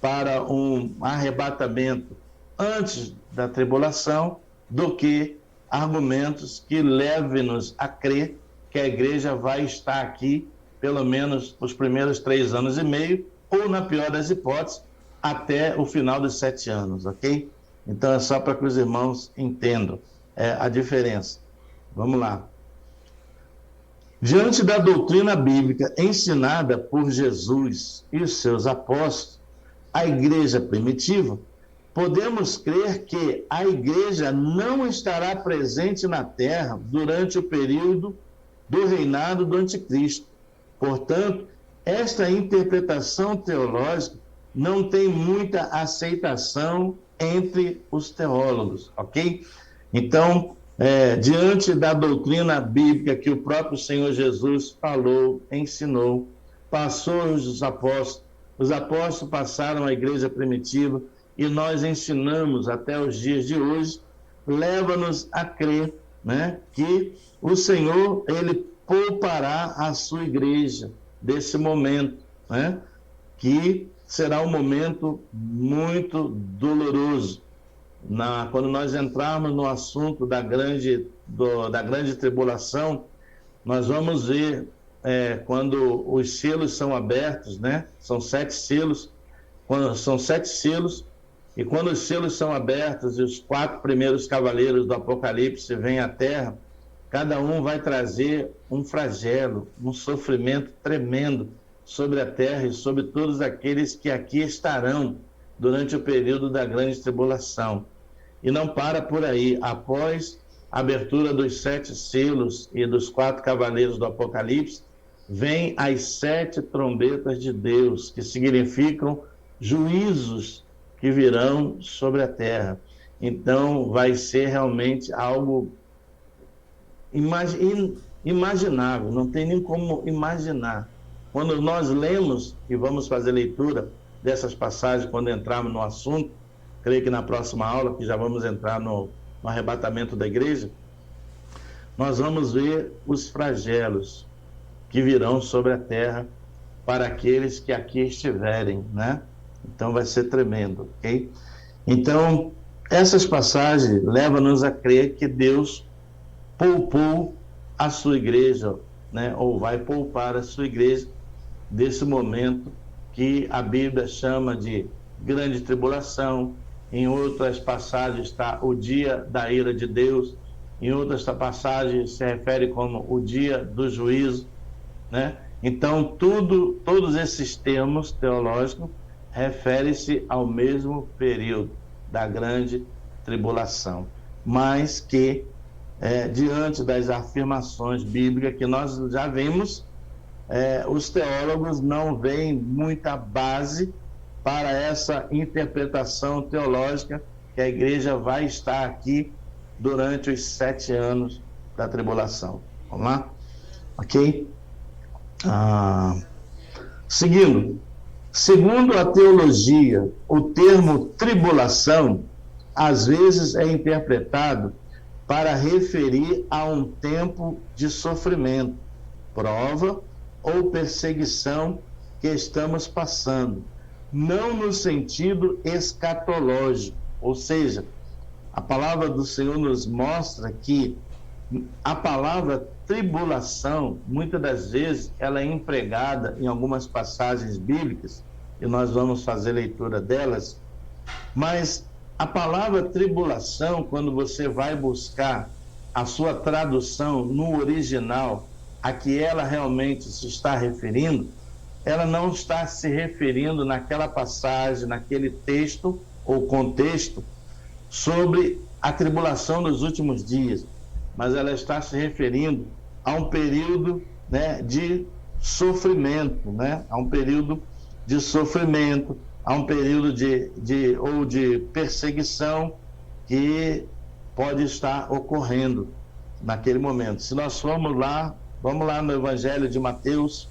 para um arrebatamento antes da tribulação do que argumentos que levem-nos a crer que a igreja vai estar aqui pelo menos os primeiros 3 anos e meio, ou na pior das hipóteses, até o final dos 7 anos, ok? Então é só para que os irmãos entendam a diferença. Vamos lá. Diante da doutrina bíblica ensinada por Jesus e os seus apóstolos, a igreja primitiva, podemos crer que a igreja não estará presente na terra durante o período do reinado do anticristo. Portanto, esta interpretação teológica não tem muita aceitação entre os teólogos, ok? Então, diante da doutrina bíblica que o próprio Senhor Jesus falou, ensinou, passou os apóstolos passaram à igreja primitiva e nós ensinamos até os dias de hoje, leva-nos a crer, né, que o Senhor, Ele poupará a sua igreja desse momento, né, que será um momento muito doloroso. Quando nós entrarmos no assunto da grande tribulação, nós vamos ver quando os selos são abertos, né? São 7 selos, e quando os selos são abertos e os 4 primeiros cavaleiros do Apocalipse vêm à terra, cada um vai trazer um flagelo, um sofrimento tremendo sobre a terra e sobre todos aqueles que aqui estarão durante o período da grande tribulação. E não para por aí. Após a abertura dos 7 selos e dos 4 cavaleiros do Apocalipse, vem as 7 trombetas de Deus, que significam juízos que virão sobre a terra. Então, vai ser realmente algo imaginável, não tem nem como imaginar. Quando nós lemos, e vamos fazer leitura dessas passagens quando entrarmos no assunto, creio que na próxima aula, que já vamos entrar no arrebatamento da igreja, nós vamos ver os flagelos que virão sobre a terra para aqueles que aqui estiverem, né? Então vai ser tremendo, ok? Então, essas passagens levam-nos a crer que Deus poupou a sua igreja, né? Ou vai poupar a sua igreja desse momento que a Bíblia chama de grande tribulação. Em outras passagens está o dia da ira de Deus, em outras passagens se refere como o dia do juízo, né? Então, todos esses termos teológicos referem-se ao mesmo período da grande tribulação, mas que, diante das afirmações bíblicas que nós já vimos, os teólogos não veem muita base para essa interpretação teológica que a igreja vai estar aqui durante os 7 anos da tribulação. Vamos lá? Ok? Segundo a teologia, o termo tribulação às vezes é interpretado para referir a um tempo de sofrimento, prova ou perseguição que estamos passando, não no sentido escatológico, ou seja, a palavra do Senhor nos mostra que a palavra tribulação, muitas das vezes, ela é empregada em algumas passagens bíblicas, e nós vamos fazer leitura delas, mas a palavra tribulação, quando você vai buscar a sua tradução no original, a que ela realmente se está referindo, ela não está se referindo naquela passagem, naquele texto ou contexto sobre a tribulação dos últimos dias, mas ela está se referindo a um período, né, de sofrimento, né? A um período de sofrimento, a um período de perseguição que pode estar ocorrendo naquele momento. Se nós formos lá, vamos lá no Evangelho de Mateus,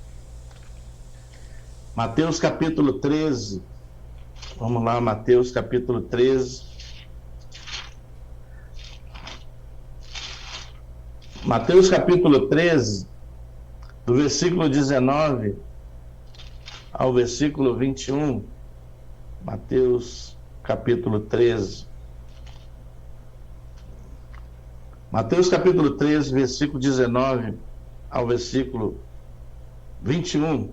Mateus capítulo 13, vamos lá, Mateus capítulo 13, Mateus capítulo 13, do versículo 19 ao versículo 21, Mateus capítulo 13. Mateus capítulo 13, versículo 19 ao versículo 21.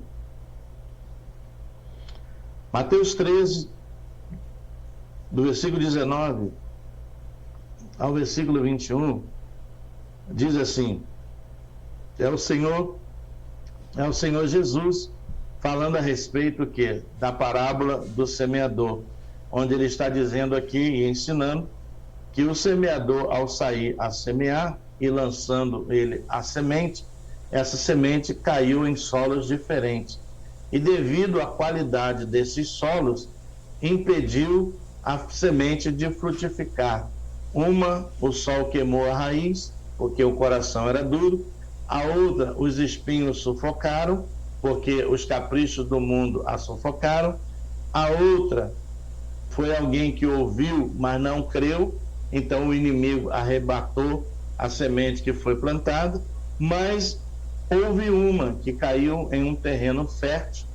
Mateus 13, do versículo 19 ao versículo 21, diz assim: é o Senhor Jesus falando a respeito da parábola do semeador, onde ele está dizendo aqui e ensinando que o semeador, ao sair a semear e lançando ele a semente, essa semente caiu em solos diferentes. E devido à qualidade desses solos, impediu a semente de frutificar. O sol queimou a raiz, porque o coração era duro. A outra, os espinhos sufocaram, porque os caprichos do mundo a sufocaram. A outra foi alguém que ouviu, mas não creu, então o inimigo arrebatou a semente que foi plantada. Mas houve uma que caiu em um terreno fértil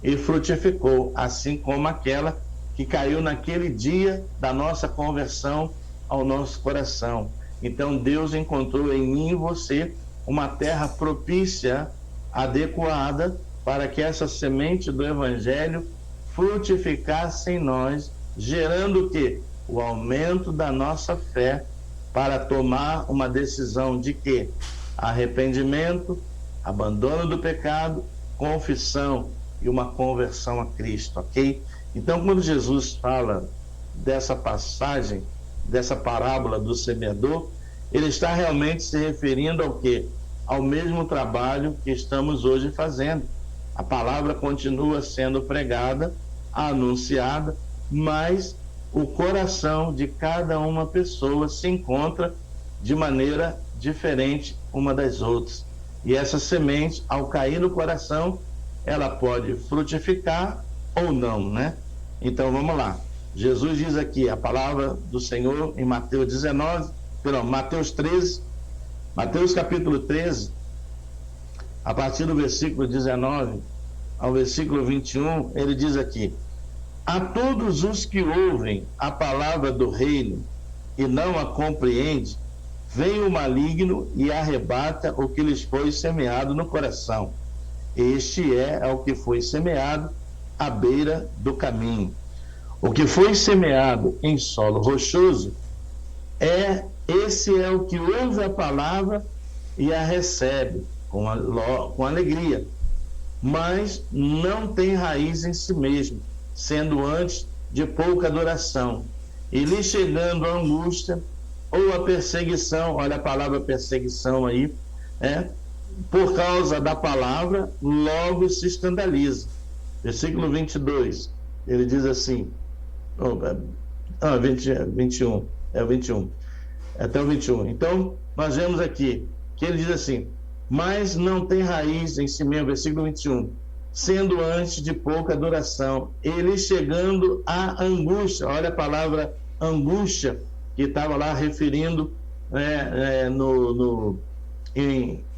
e frutificou, assim como aquela que caiu naquele dia da nossa conversão ao nosso coração. Então Deus encontrou em mim e você uma terra propícia, adequada, para que essa semente do Evangelho frutificasse em nós, gerando o quê? O aumento da nossa fé para tomar uma decisão de quê? Arrependimento, abandono do pecado, confissão e uma conversão a Cristo, ok? Então, quando Jesus fala dessa passagem, dessa parábola do semeador, ele está realmente se referindo ao quê? Ao mesmo trabalho que estamos hoje fazendo. A palavra continua sendo pregada, anunciada, mas o coração de cada uma pessoa se encontra de maneira diferente uma das outras. E essa semente, ao cair no coração, ela pode frutificar ou não, né? Então vamos lá. Jesus diz aqui a palavra do Senhor em Mateus 13, Mateus capítulo 13, a partir do versículo 19 ao versículo 21, ele diz aqui: a todos os que ouvem a palavra do reino e não a compreendem, vem o maligno e arrebata o que lhes foi semeado no coração. Este é o que foi semeado à beira do caminho. O que foi semeado em solo rochoso, esse é o que ouve a palavra e a recebe com alegria, mas não tem raiz em si mesmo, sendo antes de pouca duração, e lhe chegando a angústia ou a perseguição, olha a palavra perseguição aí, por causa da palavra, logo se escandaliza. Versículo 22, ele diz assim, 21, é o 21, até o 21. Então, nós vemos aqui que ele diz assim: mas não tem raiz em si mesmo, versículo 21, sendo antes de pouca duração, ele chegando à angústia. Olha a palavra angústia, que estava lá referindo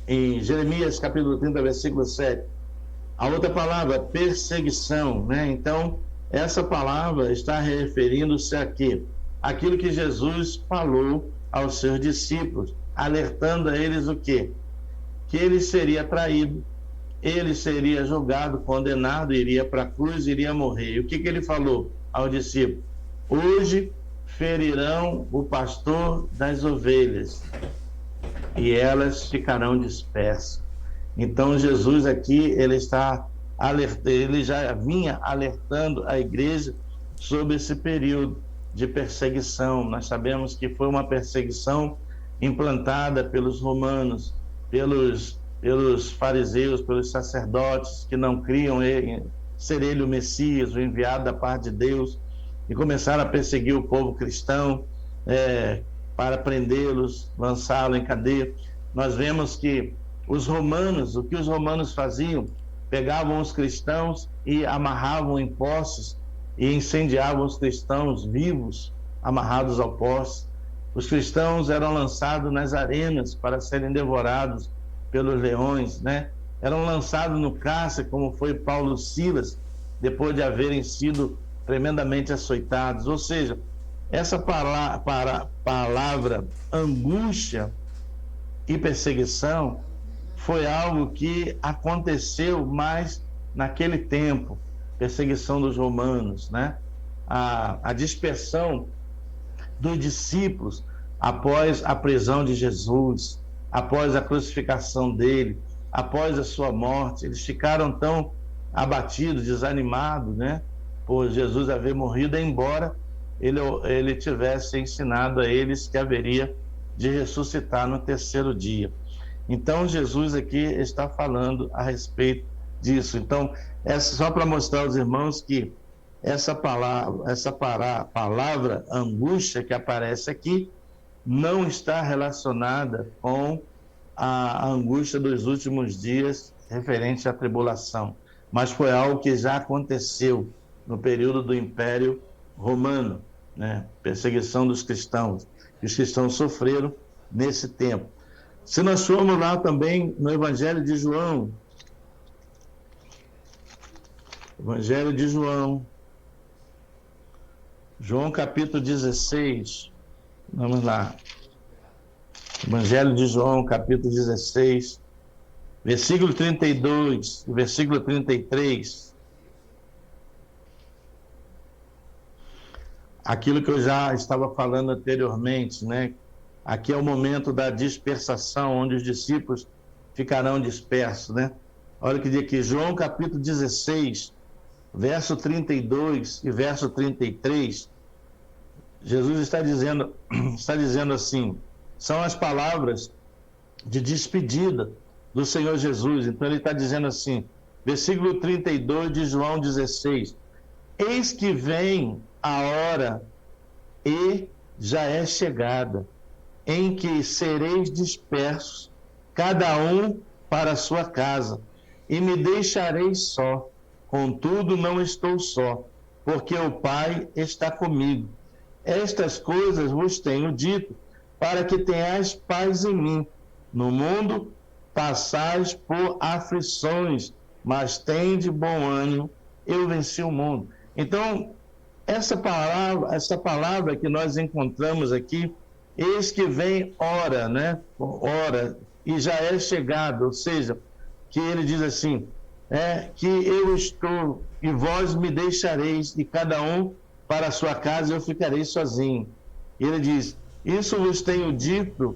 em Jeremias capítulo 30, versículo 7. A outra palavra, perseguição, né? Então, essa palavra está referindo-se aqui aquilo que Jesus falou aos seus discípulos, alertando a eles o quê? Que ele seria traído, ele seria julgado, condenado, iria para a cruz, iria morrer. E o que ele falou ao discípulo? Hoje ferirão o pastor das ovelhas e elas ficarão dispersas. Então Jesus aqui, ele já vinha alertando a igreja sobre esse período de perseguição. Nós sabemos que foi uma perseguição implantada pelos romanos, pelos fariseus, pelos sacerdotes que não criam ser ele o Messias, o enviado da parte de Deus, e começaram a perseguir o povo cristão para prendê-los, lançá-los em cadeia. Nós vemos que o que os romanos faziam? Pegavam os cristãos e amarravam em postes e incendiavam os cristãos vivos, amarrados ao poste. Os cristãos eram lançados nas arenas para serem devorados pelos leões, né? Eram lançados no cárcere, como foi Paulo e Silas, depois de haverem sido tremendamente açoitados. Ou seja, essa palavra angústia e perseguição foi algo que aconteceu mais naquele tempo, perseguição dos romanos, né? A dispersão dos discípulos após a prisão de Jesus, após a crucificação dele, após a sua morte. Eles ficaram tão abatidos, desanimados, né? Por Jesus haver morrido, embora ele tivesse ensinado a eles que haveria de ressuscitar no terceiro dia. Então Jesus aqui está falando a respeito disso. Então, só para mostrar aos irmãos que essa palavra angústia que aparece aqui não está relacionada com a angústia dos últimos dias referente à tribulação, mas foi algo que já aconteceu no período do Império Romano, né? Perseguição dos cristãos, que os cristãos sofreram nesse tempo. Se nós formos lá também no Evangelho de João, João capítulo 16, vamos lá, Evangelho de João capítulo 16, versículo 32, versículo 33, aquilo que eu já estava falando anteriormente, né? Aqui é o momento da dispersação, onde os discípulos ficarão dispersos, né? Olha o que diz aqui, João capítulo 16, verso 32 e verso 33. Jesus está dizendo assim, são as palavras de despedida do Senhor Jesus. Então ele está dizendo assim, versículo 32 de João 16, eis que vem a hora e já é chegada, em que sereis dispersos, cada um para a sua casa, e me deixareis só. Contudo, não estou só, porque o Pai está comigo. Estas coisas vos tenho dito, para que tenhais paz em mim. No mundo passais por aflições, mas tende bom ânimo, eu venci o mundo. Então, essa palavra que nós encontramos aqui, eis que vem hora, né? Hora, e já é chegado, ou seja, que ele diz assim, que eu estou e vós me deixareis, e cada um para a sua casa eu ficarei sozinho. E ele diz, isso vos tenho dito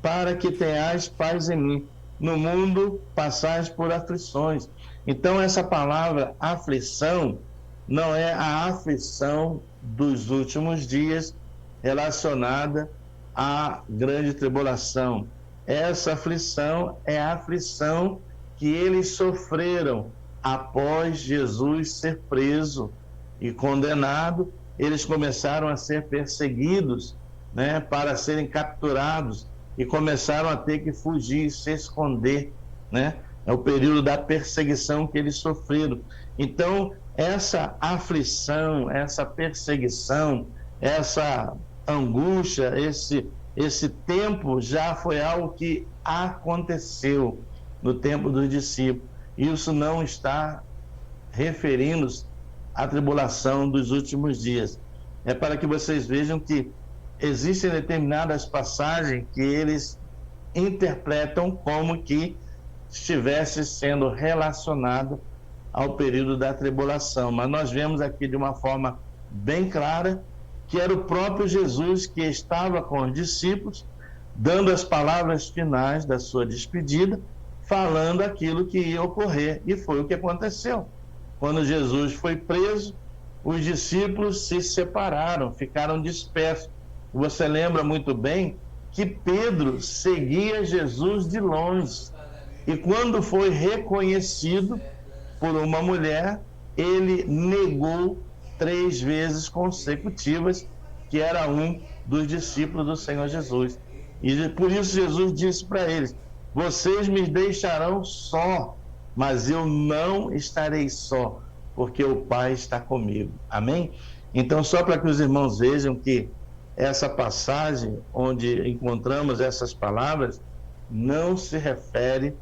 para que tenhais paz em mim. No mundo passais por aflições. Então essa palavra aflição não é a aflição dos últimos dias relacionada à grande tribulação. Essa aflição é a aflição que eles sofreram após Jesus ser preso e condenado. Eles começaram a ser perseguidos, né, para serem capturados, e começaram a ter que fugir, se esconder, né? É o período da perseguição que eles sofreram. Então, essa aflição, essa perseguição, essa angústia, esse tempo já foi algo que aconteceu no tempo dos discípulos. Isso não está referindo-se à tribulação dos últimos dias. É para que vocês vejam que existem determinadas passagens que eles interpretam como que estivesse sendo relacionado ao período da tribulação. Mas nós vemos aqui de uma forma bem clara que era o próprio Jesus que estava com os discípulos, dando as palavras finais da sua despedida, falando aquilo que ia ocorrer. E foi o que aconteceu. Quando Jesus foi preso, os discípulos se separaram, ficaram dispersos. Você lembra muito bem que Pedro seguia Jesus de longe. E quando foi reconhecido por uma mulher, ele negou 3 vezes consecutivas que era um dos discípulos do Senhor Jesus. E por isso Jesus disse para eles, vocês me deixarão só, mas eu não estarei só, porque o Pai está comigo. Amém? Então, só para que os irmãos vejam que essa passagem onde encontramos essas palavras não se refere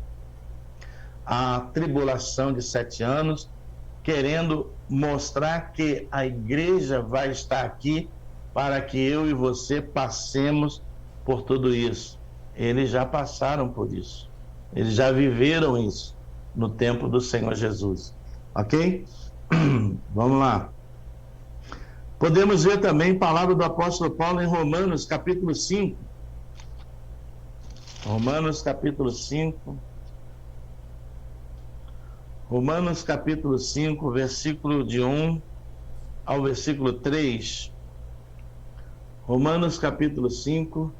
à tribulação de 7 anos, querendo mostrar que a igreja vai estar aqui para que eu e você passemos por tudo isso. Eles já passaram por isso. Eles já viveram isso no tempo do Senhor Jesus. Ok? Vamos lá. Podemos ver também a palavra do apóstolo Paulo em Romanos, capítulo 5. Romanos, capítulo 5. Romanos, capítulo 5, versículo de 1 ao versículo 3. Romanos, capítulo 5.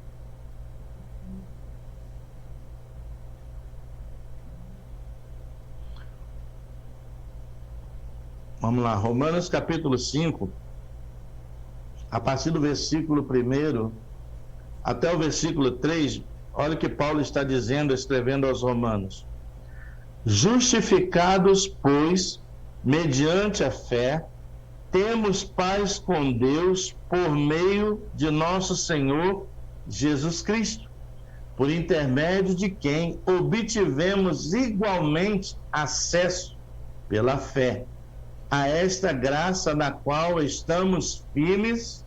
Vamos lá, Romanos, capítulo 5. A partir do versículo 1 até o versículo 3, olha o que Paulo está dizendo, escrevendo aos Romanos. Justificados, pois, mediante a fé, temos paz com Deus por meio de nosso Senhor Jesus Cristo, por intermédio de quem obtivemos igualmente acesso pela fé a esta graça na qual estamos firmes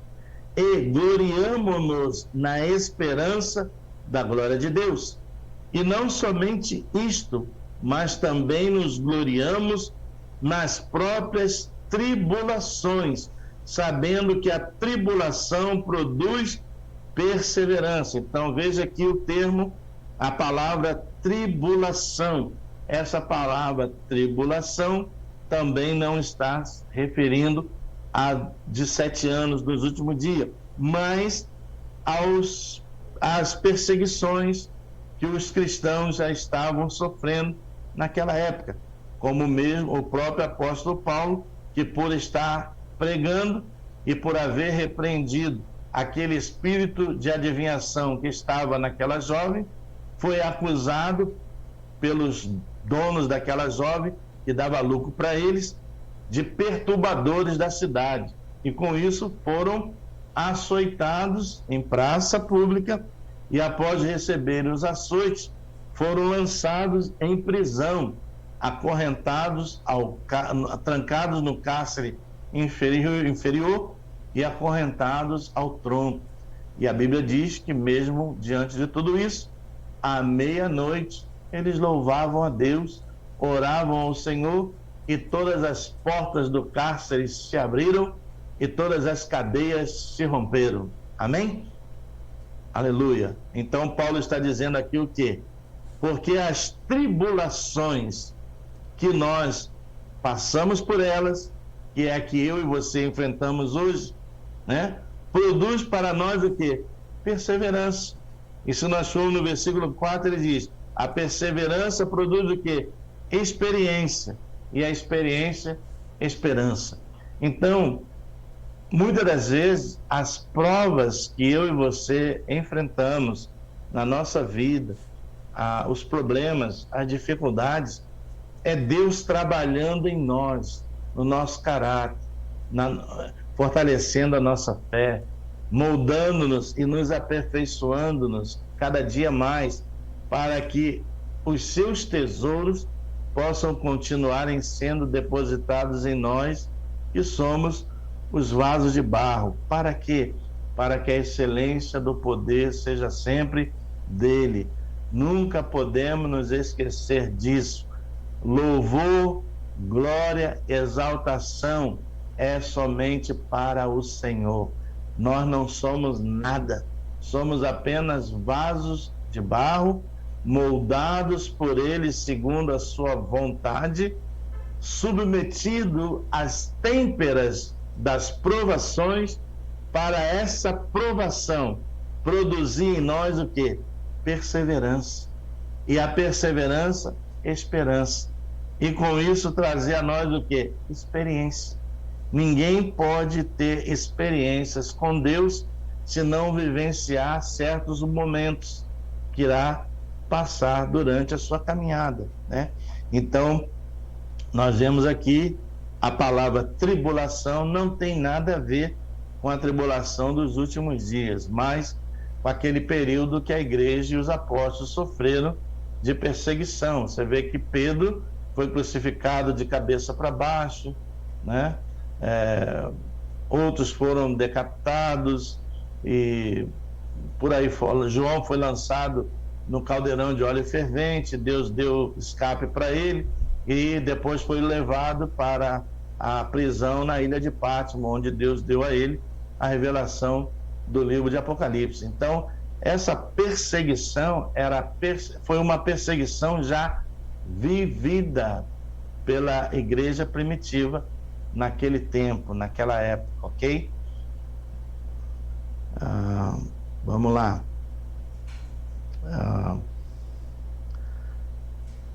e gloriamo-nos na esperança da glória de Deus. E não somente isto, mas também nos gloriamos nas próprias tribulações, sabendo que a tribulação produz perseverança. Então veja aqui o termo, a palavra tribulação. essa palavra tribulação também não está referindo a de 7 anos dos últimos dias, mas às perseguições que os cristãos já estavam sofrendo naquela época, como mesmo o próprio apóstolo Paulo, que por estar pregando e por haver repreendido aquele espírito de adivinhação que estava naquela jovem, foi acusado pelos donos daquela jovem, que dava lucro para eles, de perturbadores da cidade. E com isso foram açoitados em praça pública e, após receberem os açoites, foram lançados em prisão, acorrentados, trancados no cárcere inferior e acorrentados ao tronco. E a Bíblia diz que mesmo diante de tudo isso, à meia-noite, eles louvavam a Deus, oravam ao Senhor, e todas as portas do cárcere se abriram e todas as cadeias se romperam. Amém? Aleluia. Então Paulo está dizendo aqui o quê? Porque as tribulações que nós passamos por elas, que é a que eu e você enfrentamos hoje, né? Produz para nós o quê? Perseverança. E se nós formos no versículo 4, ele diz: a perseverança produz o quê? Experiência. E a experiência, esperança. Então, muitas das vezes, as provas que eu e você enfrentamos na nossa vida, os problemas, as dificuldades, é Deus trabalhando em nós, no nosso caráter, fortalecendo a nossa fé, moldando-nos e nos aperfeiçoando-nos cada dia mais, para que os seus tesouros possam continuarem sendo depositados em nós, que somos os vasos de barro. Para quê? Para que a excelência do poder seja sempre dele. Nunca podemos nos esquecer disso. Louvor, glória, exaltação é somente para o Senhor. Nós não somos nada, somos apenas vasos de barro, moldados por ele segundo a sua vontade, submetido às têmperas das provações, para essa provação produzir em nós o quê? Perseverança. E a perseverança, esperança. E com isso trazer a nós o quê? Experiência. Ninguém pode ter experiências com Deus se não vivenciar certos momentos que irá passar durante a sua caminhada, né? Então, nós vemos aqui a palavra tribulação não tem nada a ver com a tribulação dos últimos dias, mas com aquele período que a igreja e os apóstolos sofreram de perseguição. Você vê que Pedro foi crucificado de cabeça para baixo, né? Outros foram decapitados e por aí fora. João foi lançado no caldeirão de óleo fervente, Deus deu escape para ele e depois foi levado para a prisão na ilha de Pátimo, onde Deus deu a ele a revelação do livro de Apocalipse. Então, essa perseguição foi uma perseguição já vivida pela igreja primitiva naquele tempo, naquela época, ok? Vamos lá.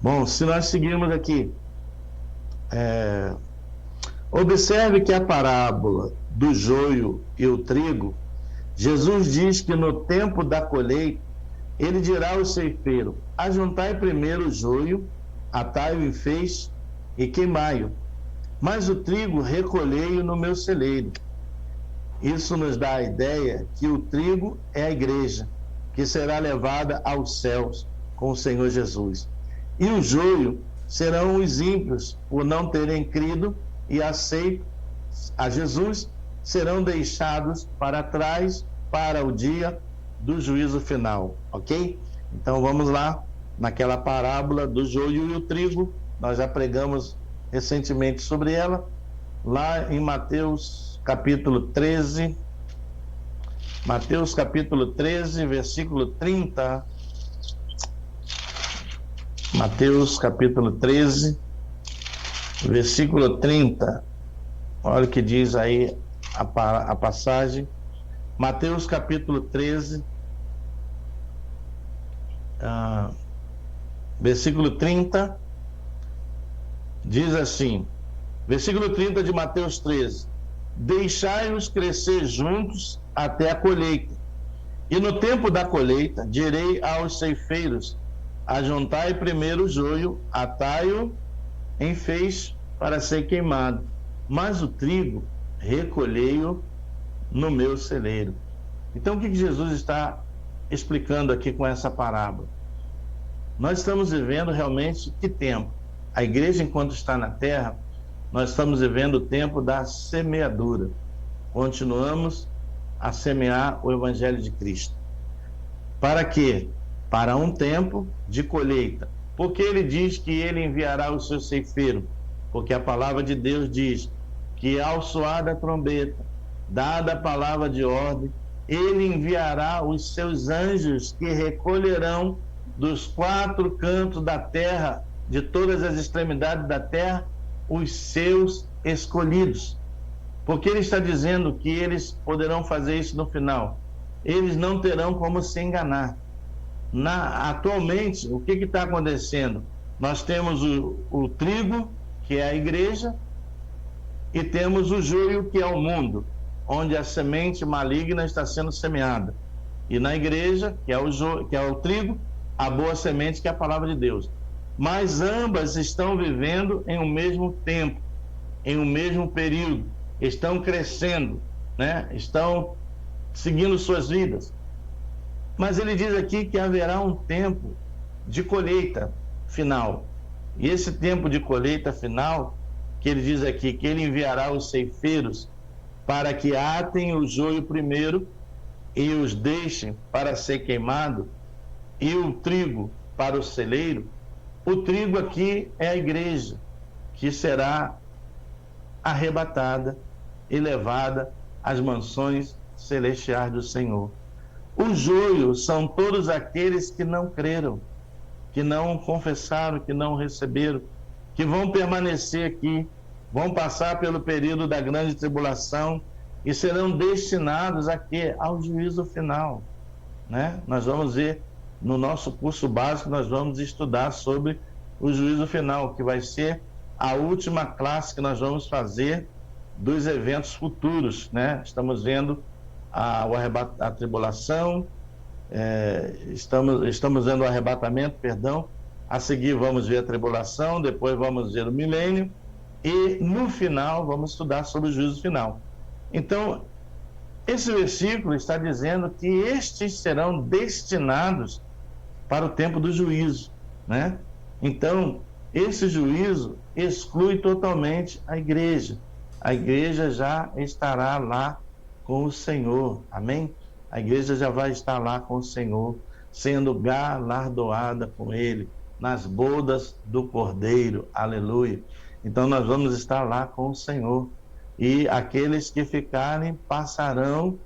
Bom, se nós seguirmos aqui, observe que a parábola do joio e o trigo, Jesus diz que no tempo da colheita, ele dirá ao ceifeiro: ajuntai primeiro o joio, atai-o em feixe e queimai-o, mas o trigo recolhei-o no meu celeiro. Isso nos dá a ideia que o trigo é a igreja, que será levada aos céus com o Senhor Jesus. E o joio serão os ímpios, por não terem crido e aceito a Jesus, serão deixados para trás para o dia do juízo final, ok? Então vamos lá, naquela parábola do joio e o trigo, nós já pregamos recentemente sobre ela, lá em Mateus capítulo 13, versículo 30, Mateus capítulo 13, versículo 30. Olha o que diz aí a passagem. Mateus capítulo 13, versículo 30, diz assim, versículo 30 de Mateus 13: deixai-os crescer juntos até a colheita. E no tempo da colheita, direi aos ceifeiros: ajuntai primeiro o joio, atai-o em feixes para ser queimado, mas o trigo recolhei-o no meu celeiro. Então, o que Jesus está explicando aqui com essa parábola? Nós estamos vivendo realmente que tempo? A igreja, enquanto está na terra, nós estamos vivendo o tempo da semeadura. Continuamos a semear o Evangelho de Cristo. Para quê? Para um tempo de colheita. Porque ele diz que ele enviará o seu ceifeiro? Porque a palavra de Deus diz que ao soar da trombeta, dada a palavra de ordem, ele enviará os seus anjos que recolherão dos 4 cantos da terra, de todas as extremidades da terra, os seus escolhidos. Porque ele está dizendo que eles poderão fazer isso no final. Eles não terão como se enganar. Atualmente, o que está acontecendo? Nós temos o trigo, que é a igreja, e temos o joio, que é o mundo, onde a semente maligna está sendo semeada. E na igreja, que é o trigo, a boa semente, que é a palavra de Deus. Mas ambas estão vivendo em um mesmo tempo, em um mesmo período, estão crescendo, né? Estão seguindo suas vidas. Mas ele diz aqui que haverá um tempo de colheita final. E esse tempo de colheita final, que ele diz aqui, que ele enviará os ceifeiros para que atem o joio primeiro e os deixem para ser queimado, e o trigo para o celeiro. O trigo aqui é a igreja, que será arrebatada e levada às mansões celestiais do Senhor. O joio são todos aqueles que não creram, que não confessaram, que não receberam, que vão permanecer aqui, vão passar pelo período da grande tribulação e serão destinados a quê? Ao juízo final, né? Nós vamos ver no nosso curso básico, nós vamos estudar sobre o juízo final, que vai ser a última classe que nós vamos fazer dos eventos futuros, né? Estamos vendo a tribulação, estamos vendo o arrebatamento, perdão. A seguir vamos ver a tribulação, depois vamos ver o milênio e no final vamos estudar sobre o juízo final. Então, esse versículo está dizendo que estes serão destinados para o tempo do juízo, né? Então, esse juízo exclui totalmente a igreja. A igreja já estará lá com o Senhor, amém? A igreja já vai estar lá com o Senhor, sendo galardoada com Ele, nas bodas do Cordeiro, aleluia. Então nós vamos estar lá com o Senhor, e aqueles que ficarem passarão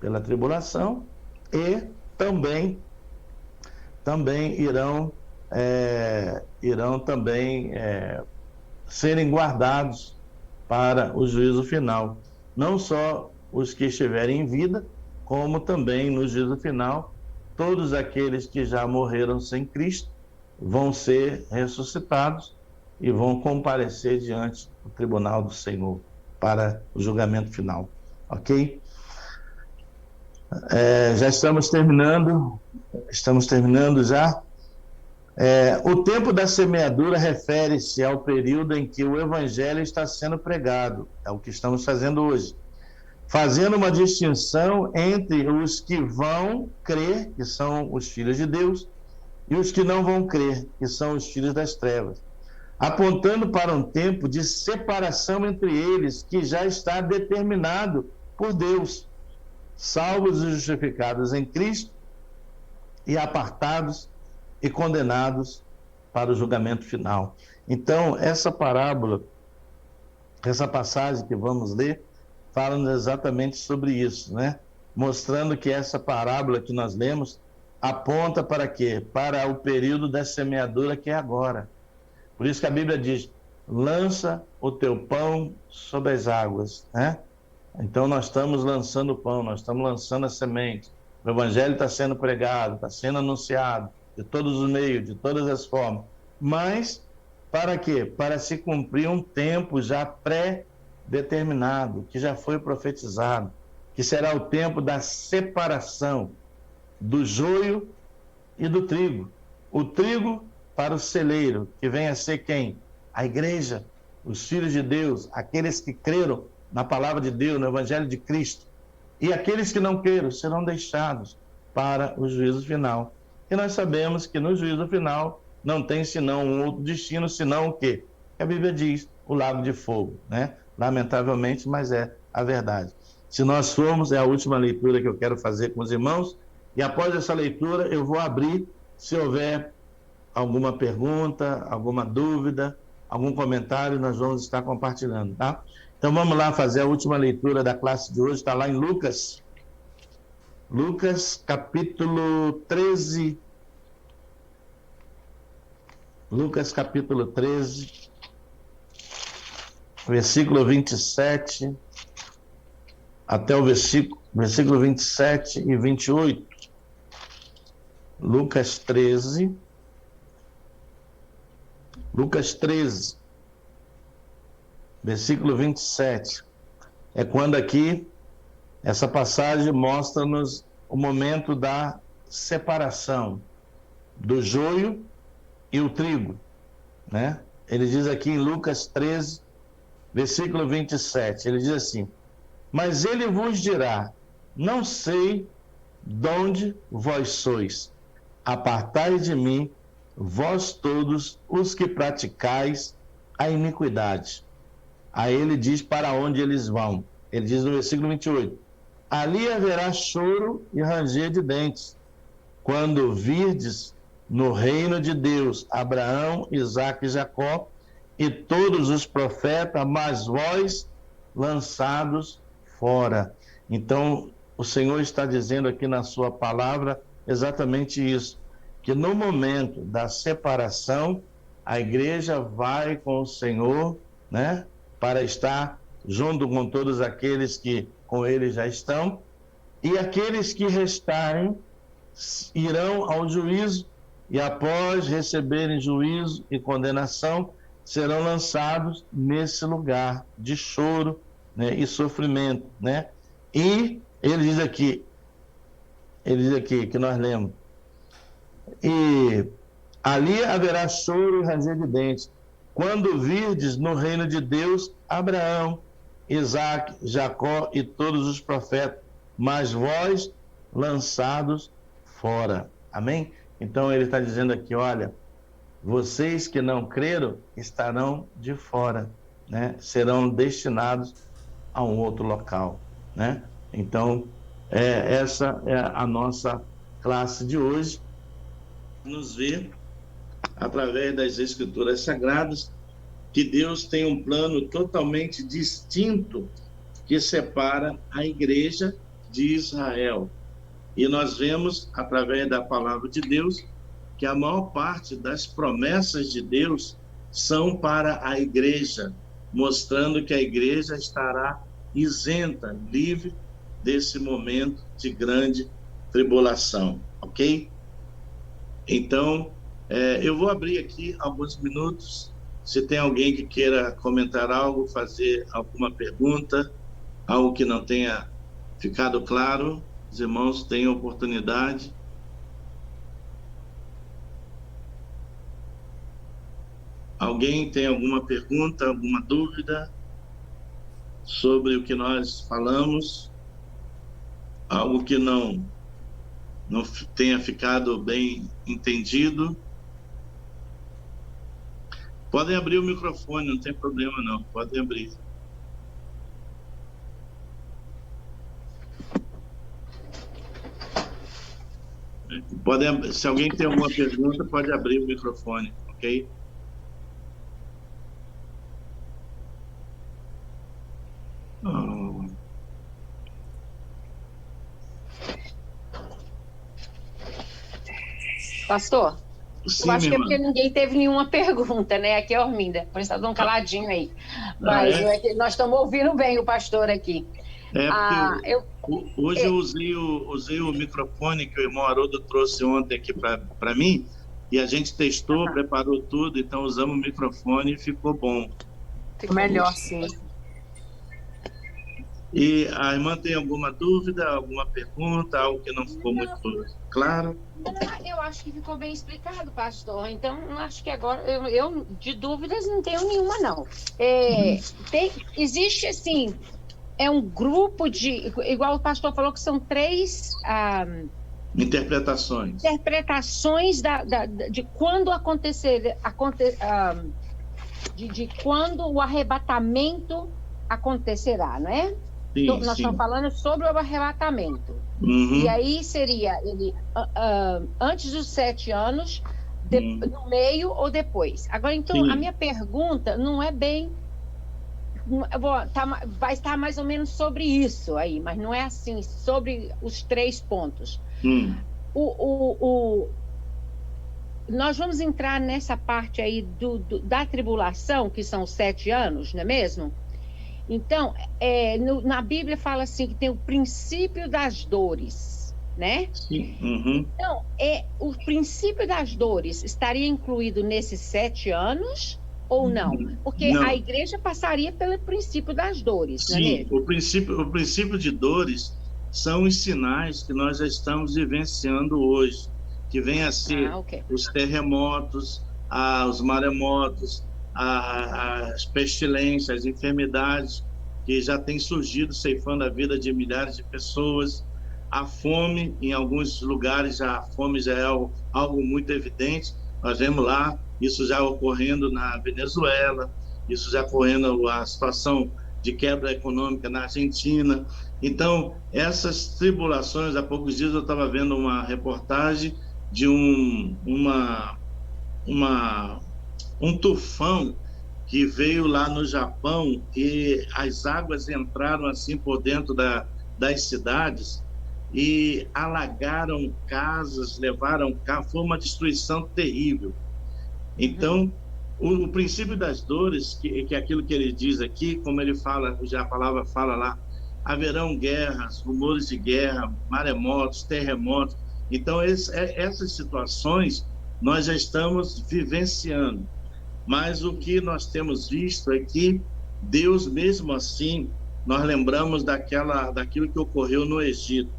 pela tribulação e também irão também serem guardados para o juízo final. Não só os que estiverem em vida, como também no juízo final, todos aqueles que já morreram sem Cristo vão ser ressuscitados e vão comparecer diante do tribunal do Senhor para o julgamento final, ok? Já estamos terminando já. O tempo da semeadura refere-se ao período em que o evangelho está sendo pregado, é o que estamos fazendo hoje, fazendo uma distinção entre os que vão crer, que são os filhos de Deus, e os que não vão crer, que são os filhos das trevas, apontando para um tempo de separação entre eles, que já está determinado por Deus, salvos e justificados em Cristo, e apartados e condenados para o julgamento final. Então, essa parábola, essa passagem que vamos ler, fala exatamente sobre isso, né? Mostrando que essa parábola que nós lemos aponta para quê? Para o período da semeadura, que é agora. Por isso que a Bíblia diz: lança o teu pão sobre as águas, né? Então nós estamos lançando o pão, nós estamos lançando a semente. O evangelho está sendo pregado, está sendo anunciado de todos os meios, de todas as formas. Mas para quê? Para se cumprir um tempo já pré-determinado, que já foi profetizado, que será o tempo da separação do joio e do trigo. O trigo para o celeiro, que vem a ser quem? A igreja, os filhos de Deus, aqueles que creram na palavra de Deus, no evangelho de Cristo. E aqueles que não creram serão deixados para o juízo final. E nós sabemos que no juízo final não tem senão um outro destino, senão o quê? Que a Bíblia diz, o lago de fogo, né? Lamentavelmente, mas é a verdade. Se nós formos, é a última leitura que eu quero fazer com os irmãos, e após essa leitura eu vou abrir, se houver alguma pergunta, alguma dúvida, algum comentário, nós vamos estar compartilhando, tá? Então vamos lá fazer a última leitura da classe de hoje, está lá em Lucas. Lucas capítulo 13. Lucas capítulo 13, versículo 27 até o versículo 27 e 28. Lucas 13, versículo 27. É quando aqui, essa passagem mostra-nos o momento da separação do joio e o trigo, né? Ele diz aqui em Lucas 13, versículo 27, ele diz assim: mas ele vos dirá, não sei de onde vós sois, apartai de mim, vós todos os que praticais a iniquidade. Aí ele diz para onde eles vão. Ele diz no versículo 28, ali haverá choro e ranger de dentes, quando virdes no reino de Deus Abraão, Isaque e Jacó e todos os profetas, mas vós lançados fora. Então o Senhor está dizendo aqui na sua palavra exatamente isso, que no momento da separação a igreja vai com o Senhor, né, para estar junto com todos aqueles que com ele já estão, e aqueles que restarem irão ao juízo, e após receberem juízo e condenação, serão lançados nesse lugar de choro, né, e sofrimento, né? E ele diz aqui que nós lemos, e ali haverá choro e ranger de dentes, quando virdes no reino de Deus Abraão, Isaque, Jacó e todos os profetas, mas vós lançados fora. Amém? Então ele está dizendo aqui, olha, vocês que não creram estarão de fora, né? Serão destinados a um outro local, né? Então, essa é a nossa classe de hoje, nos ver através das Escrituras Sagradas que Deus tem um plano totalmente distinto que separa a igreja de Israel. E nós vemos, através da palavra de Deus, que a maior parte das promessas de Deus são para a igreja, mostrando que a igreja estará isenta, livre desse momento de grande tribulação, ok? Então, eu vou abrir aqui alguns minutos. Se tem alguém que queira comentar algo, fazer alguma pergunta, algo que não tenha ficado claro, os irmãos têm oportunidade. Alguém tem alguma pergunta, alguma dúvida sobre o que nós falamos? Algo que não tenha ficado bem entendido? Podem abrir o microfone, não tem problema não, podem abrir. Se alguém tem alguma pergunta, pode abrir o microfone, ok? Pastor, Sim, eu acho minha que é porque irmã. ninguém teve nenhuma pergunta, né? Aqui é a Orminda, por isso está dando caladinho aí. Ah, Mas é? nós estamos ouvindo bem o pastor aqui. É porque Ah, hoje eu é, usei o microfone que o irmão Haroldo trouxe ontem aqui para mim, e a gente testou, aham, preparou tudo, então usamos o microfone e ficou bom. ficou Melhor, bom. sim. E a irmã tem alguma dúvida, alguma pergunta, algo que não ficou muito claro? Eu acho que ficou bem explicado, pastor. Então, eu acho que agora eu de dúvidas não tenho nenhuma, não. Existe assim, é um grupo de, igual o pastor falou, que são três Interpretações. interpretações de quando de quando o arrebatamento acontecerá, não é? Então, Sim, nós estamos sim. falando sobre o arrebatamento. E Uhum, aí seria ele antes dos 7 anos, uhum, no meio ou depois. Agora, então, a minha sim, pergunta não é bem. Vai estar mais ou menos sobre isso aí, mas não é assim, sobre os 3 pontos. hum, Nós vamos entrar nessa parte aí da tribulação, que são 7 anos, não é mesmo? Então, na Bíblia fala assim que tem o princípio das dores, né? sim, uhum. Então, o princípio das dores estaria incluído nesses 7 anos ou não? Porque a Não, igreja passaria pelo princípio das dores, não é sim, mesmo? o princípio de dores são os sinais que nós já estamos vivenciando hoje, que vem a Ah, ser ok. os terremotos, os maremotos, as pestilências, as enfermidades que já têm surgido ceifando a vida de milhares de pessoas, a fome, em alguns lugares a fome já é algo muito evidente, nós vemos lá isso já ocorrendo na Venezuela, isso já ocorrendo a situação de quebra econômica na Argentina. Então, essas tribulações, há poucos dias eu estava vendo uma reportagem de um tufão que veio lá no Japão e as águas entraram assim por dentro das cidades e alagaram casas, levaram carros, foi uma destruição terrível. Uhum. Então, o princípio das dores, que é aquilo que ele diz aqui, como ele fala, já a palavra fala lá, haverão guerras, rumores de guerra, maremotos, terremotos. Então, essas situações nós já estamos vivenciando. Mas o que nós temos visto é que Deus, mesmo assim, nós lembramos daquilo que ocorreu no Egito.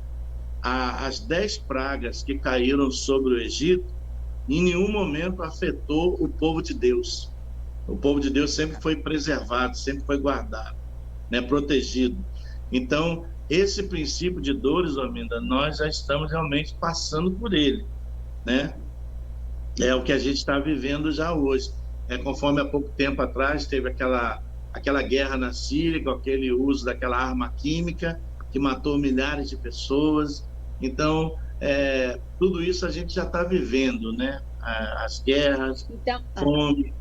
As 10 pragas que caíram sobre o Egito, em nenhum momento afetou o povo de Deus. O povo de Deus sempre foi preservado, sempre foi guardado, né, protegido. Então, esse princípio de dores, Arminda, nós já estamos realmente passando por ele, né? É o que a gente está vivendo já hoje. Conforme há pouco tempo atrás teve aquela guerra na Síria, com aquele uso daquela arma química que matou milhares de pessoas. Então, tudo isso a gente já está vivendo, né? As guerras, Então, fome,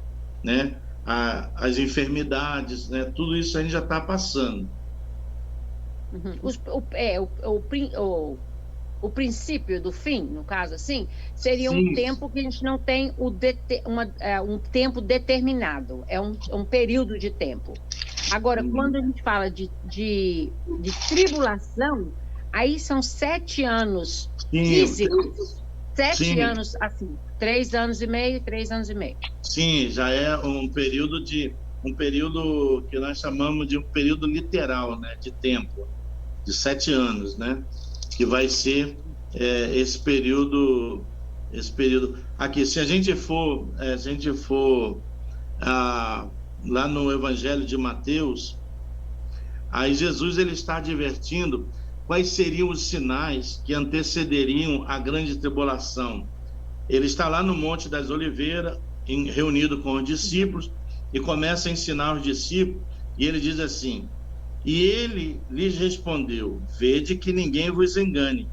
né? As enfermidades, né? Tudo isso a gente já está passando. uhum. O princípio do fim, no caso assim, seria um Sim, tempo que a gente não tem um tempo determinado, é um período de tempo. Agora, quando a gente fala de tribulação, aí são 7 anos sim, físicos, 7 sim, anos assim, 3 anos e meio, 3 anos e meio. sim, já é um período que nós chamamos de um período literal, né, de tempo, de 7 anos, né, que vai ser esse período. Aqui, se a gente for ah, lá no Evangelho de Mateus, aí Jesus ele está advertindo quais seriam os sinais que antecederiam a grande tribulação. Ele está lá no Monte das Oliveiras, reunido com os discípulos, e começa a ensinar os discípulos, e ele diz assim: E ele lhes respondeu: Vede que ninguém vos engane,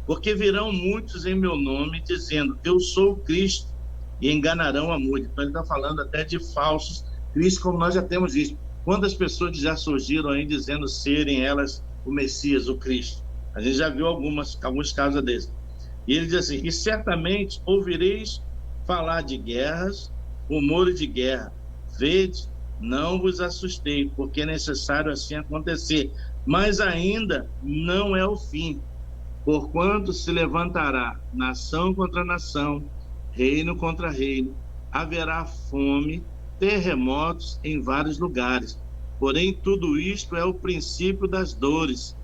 porque virão muitos em meu nome, dizendo: Eu sou o Cristo, e enganarão a muitos. Então, ele está falando até de falsos cristos, como nós já temos visto. Quantas pessoas já surgiram aí dizendo serem elas o Messias, o Cristo? A gente já viu alguns casos desses. E ele diz assim: e certamente ouvireis falar de guerras, rumores de guerra. Vede, não vos assustei, porque é necessário assim acontecer. Mas ainda não é o fim, porquanto se levantará nação contra nação, reino contra reino, haverá fome, terremotos em vários lugares. Porém, tudo isto é o princípio das dores.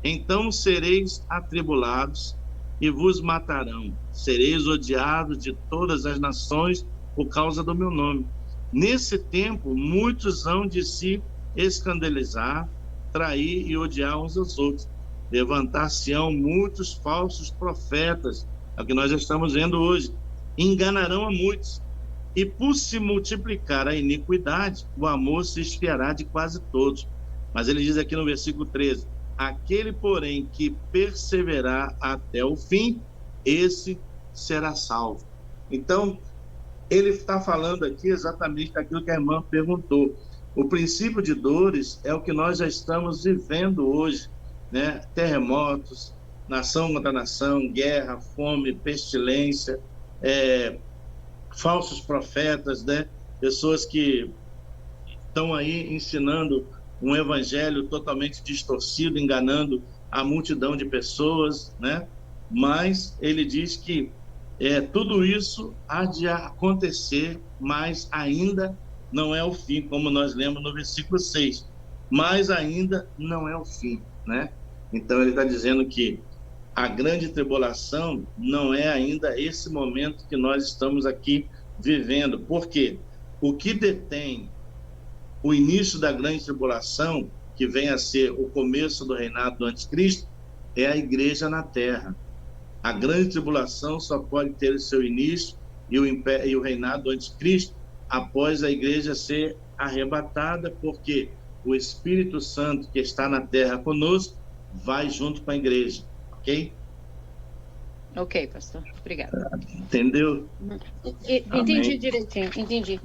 Então sereis atribulados e vos matarão. Sereis odiados de todas as nações por causa do meu nome. Nesse tempo, muitos hão de se escandalizar, trair e odiar uns aos outros. Levantar-se-ão muitos falsos profetas, é o que nós estamos vendo hoje. Enganarão a muitos. E por se multiplicar a iniquidade, o amor se esfriará de quase todos. Mas ele diz aqui no versículo 13: aquele, porém, que perseverar até o fim, esse será salvo. Então, ele está falando aqui exatamente daquilo que a irmã perguntou. O princípio de dores é o que nós já estamos vivendo hoje, né? Terremotos, nação contra nação, guerra, fome, pestilência, falsos profetas, né? Pessoas que estão aí ensinando um evangelho totalmente distorcido, enganando a multidão de pessoas, né? Mas ele diz que tudo isso há de acontecer, mas ainda não é o fim, como nós lemos no versículo 6. Mas ainda não é o fim, né? Então ele está dizendo que a grande tribulação não é ainda esse momento que nós estamos aqui vivendo. Por quê? O que detém o início da grande tribulação, que vem a ser o começo do reinado do anticristo, é a igreja na terra. A grande tribulação só pode ter o seu início e o reinado do anticristo após a igreja ser arrebatada, porque o Espírito Santo que está na terra conosco vai junto com a igreja, ok? Ok, pastor. Obrigada. Entendeu? Entendi direitinho, entendi.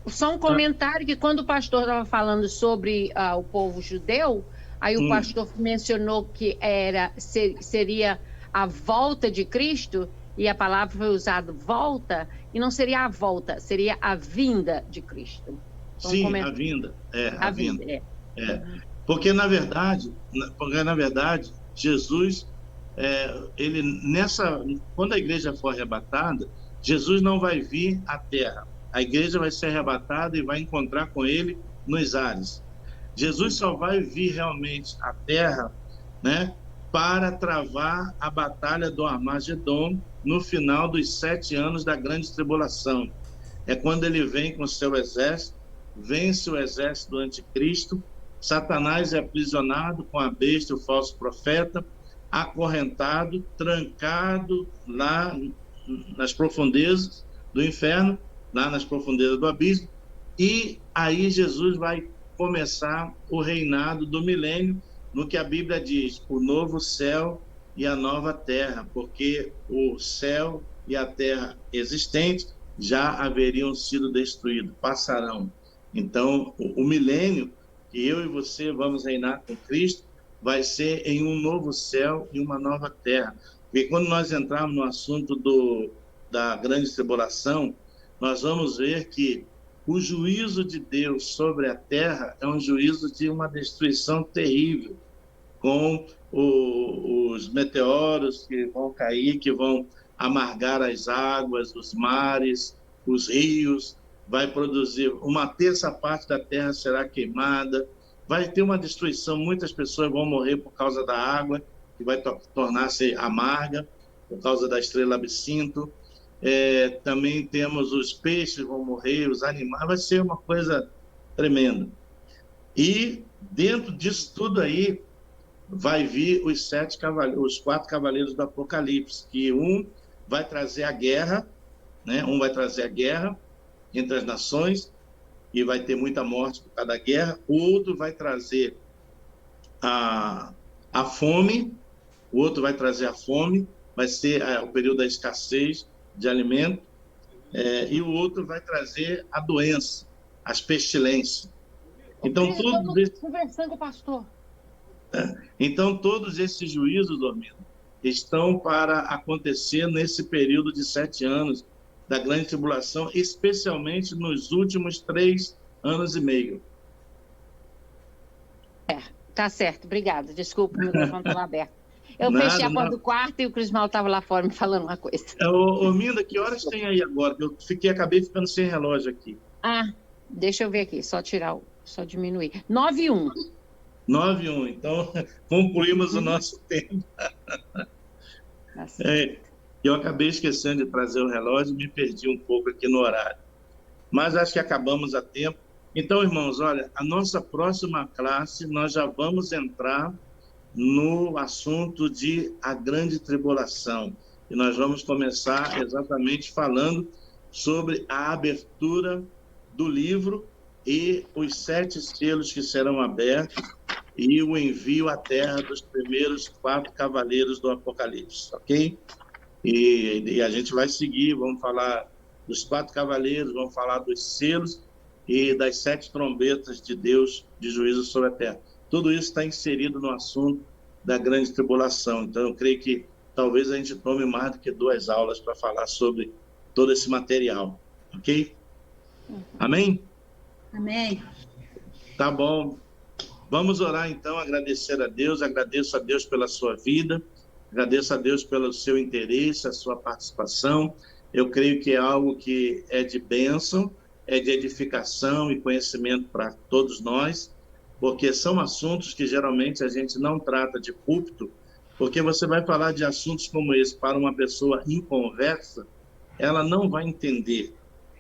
Só um comentário, que quando o pastor estava falando sobre o povo judeu, aí o pastor mencionou que seria a volta de Cristo, e a palavra foi usada volta, e não seria a volta, seria a vinda de Cristo. Então, sim, a vinda. A vinda. Porque, na verdade, Jesus, quando a igreja for arrebatada, Jesus não vai vir à terra. A igreja vai ser arrebatada e vai encontrar com ele nos ares. Jesus só vai vir realmente à terra, né, para travar a batalha do Armagedon no final dos 7 anos da grande tribulação. É quando ele vem com o seu exército, vence o exército do anticristo, Satanás é aprisionado com a besta e o falso profeta, acorrentado, trancado lá nas profundezas do inferno, lá nas profundezas do abismo, e aí Jesus vai começar o reinado do milênio, no que a Bíblia diz, o novo céu e a nova terra, porque o céu e a terra existentes já haveriam sido destruídos, passarão. Então, o milênio, que eu e você vamos reinar com Cristo, vai ser em um novo céu e uma nova terra. Porque quando nós entrarmos no assunto da grande tribulação, nós vamos ver que o juízo de Deus sobre a terra é um juízo de uma destruição terrível, com os meteoros que vão cair, que vão amargar as águas, os mares, os rios, vai produzir, 1/3 parte da terra será queimada, vai ter uma destruição, muitas pessoas vão morrer por causa da água, que vai tornar-se amarga, por causa da estrela absinto. Também temos os peixes vão morrer, os animais, vai ser uma coisa tremenda. E dentro disso tudo aí, vai vir os 4 cavaleiros do Apocalipse, que um vai trazer a guerra, né? Um vai trazer a guerra entre as nações, e vai ter muita morte por causa da guerra. O outro vai trazer a fome, o outro vai trazer a fome, vai ser o período da escassez de alimento, e o outro vai trazer a doença, as pestilências. Então, conversando com o pastor. Então, todos esses juízos, Dormindo, estão para acontecer nesse período de 7 anos da grande tribulação, especialmente nos últimos 3 anos e meio. Tá certo, obrigada. Desculpa, o microfone estava aberto. Eu Nada, fechei a porta não. do quarto e o Crismal estava lá fora me falando uma coisa. Ô, Minda, que horas tem aí agora? Eu acabei ficando sem relógio aqui. Deixa eu ver aqui, só diminuir. 9h01. 9h01, então concluímos o nosso tempo. Eu acabei esquecendo de trazer o relógio e me perdi um pouco aqui no horário. Mas acho que acabamos a tempo. Então, irmãos, olha, a nossa próxima classe, nós já vamos entrar no assunto de a grande tribulação. E nós vamos começar exatamente falando sobre a abertura do livro e os 7 selos que serão abertos e o envio à terra dos primeiros 4 cavaleiros do Apocalipse, ok? E a gente vai seguir, vamos falar dos 4 cavaleiros, vamos falar dos selos e das 7 trombetas de Deus de juízo sobre a terra. Tudo isso está inserido no assunto da grande tribulação. Então, eu creio que talvez a gente tome mais do que 2 aulas para falar sobre todo esse material, ok? Amém? Amém. Tá bom. Vamos orar, então, agradecer a Deus. Agradeço a Deus pela sua vida, agradeço a Deus pelo seu interesse, a sua participação. Eu creio que é algo que é de bênção, é de edificação e conhecimento para todos nós, porque são assuntos que geralmente a gente não trata de púlpito, porque você vai falar de assuntos como esse para uma pessoa inconversa, ela não vai entender,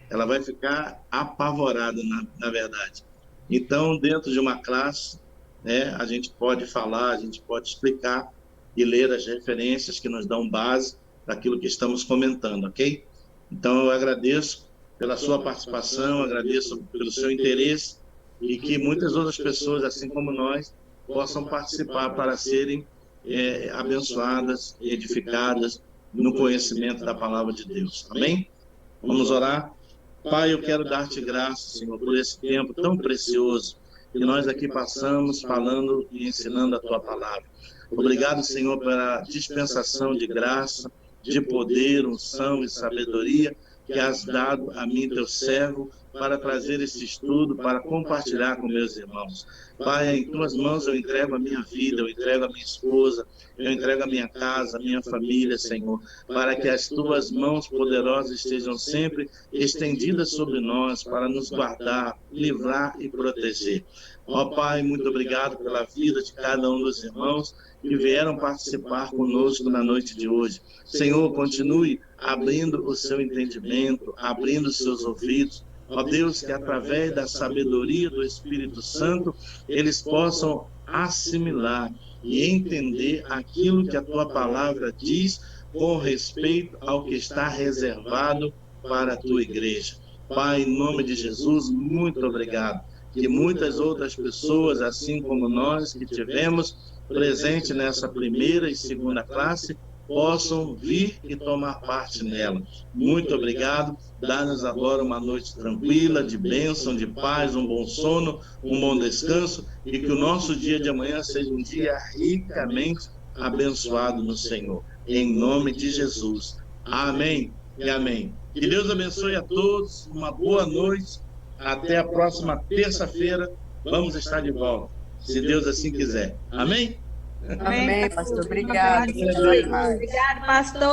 ela vai ficar apavorada, na verdade. Então, dentro de uma classe, né, a gente pode falar, a gente pode explicar e ler as referências que nos dão base daquilo que estamos comentando, ok? Então, eu agradeço pela sua participação, agradeço pelo seu interesse e que muitas outras pessoas, assim como nós, possam participar para serem abençoadas e edificadas no conhecimento da palavra de Deus. Amém? Vamos orar? Pai, eu quero dar-te graças, Senhor, por esse tempo tão precioso que nós aqui passamos falando e ensinando a tua palavra. Obrigado, Senhor, pela dispensação de graça, de poder, unção e sabedoria que has dado a mim, teu servo, para trazer esse estudo, para compartilhar com meus irmãos. Pai, em tuas mãos eu entrego a minha vida, eu entrego a minha esposa, eu entrego a minha casa, a minha família, Senhor, para que as tuas mãos poderosas estejam sempre estendidas sobre nós, para nos guardar, livrar e proteger. Ó Pai, muito obrigado pela vida de cada um dos irmãos que vieram participar conosco na noite de hoje. Senhor, continue abrindo o seu entendimento, abrindo os seus ouvidos. Ó Deus, que através da sabedoria do Espírito Santo, eles possam assimilar e entender aquilo que a tua palavra diz com respeito ao que está reservado para a tua igreja. Pai, em nome de Jesus, muito obrigado. Que muitas outras pessoas, assim como nós que tivemos presente nessa primeira e segunda classe, possam vir e tomar parte nela. Muito obrigado. Dá-nos agora uma noite tranquila, de bênção, de paz, um bom sono, um bom descanso e que o nosso dia de amanhã seja um dia ricamente abençoado no Senhor. Em nome de Jesus. Amém e amém. Que Deus abençoe a todos. Uma boa noite. Até a próxima terça-feira. Vamos estar de volta, se Deus assim quiser. Amém? Amém, pastor. Obrigado. Obrigado, pastor.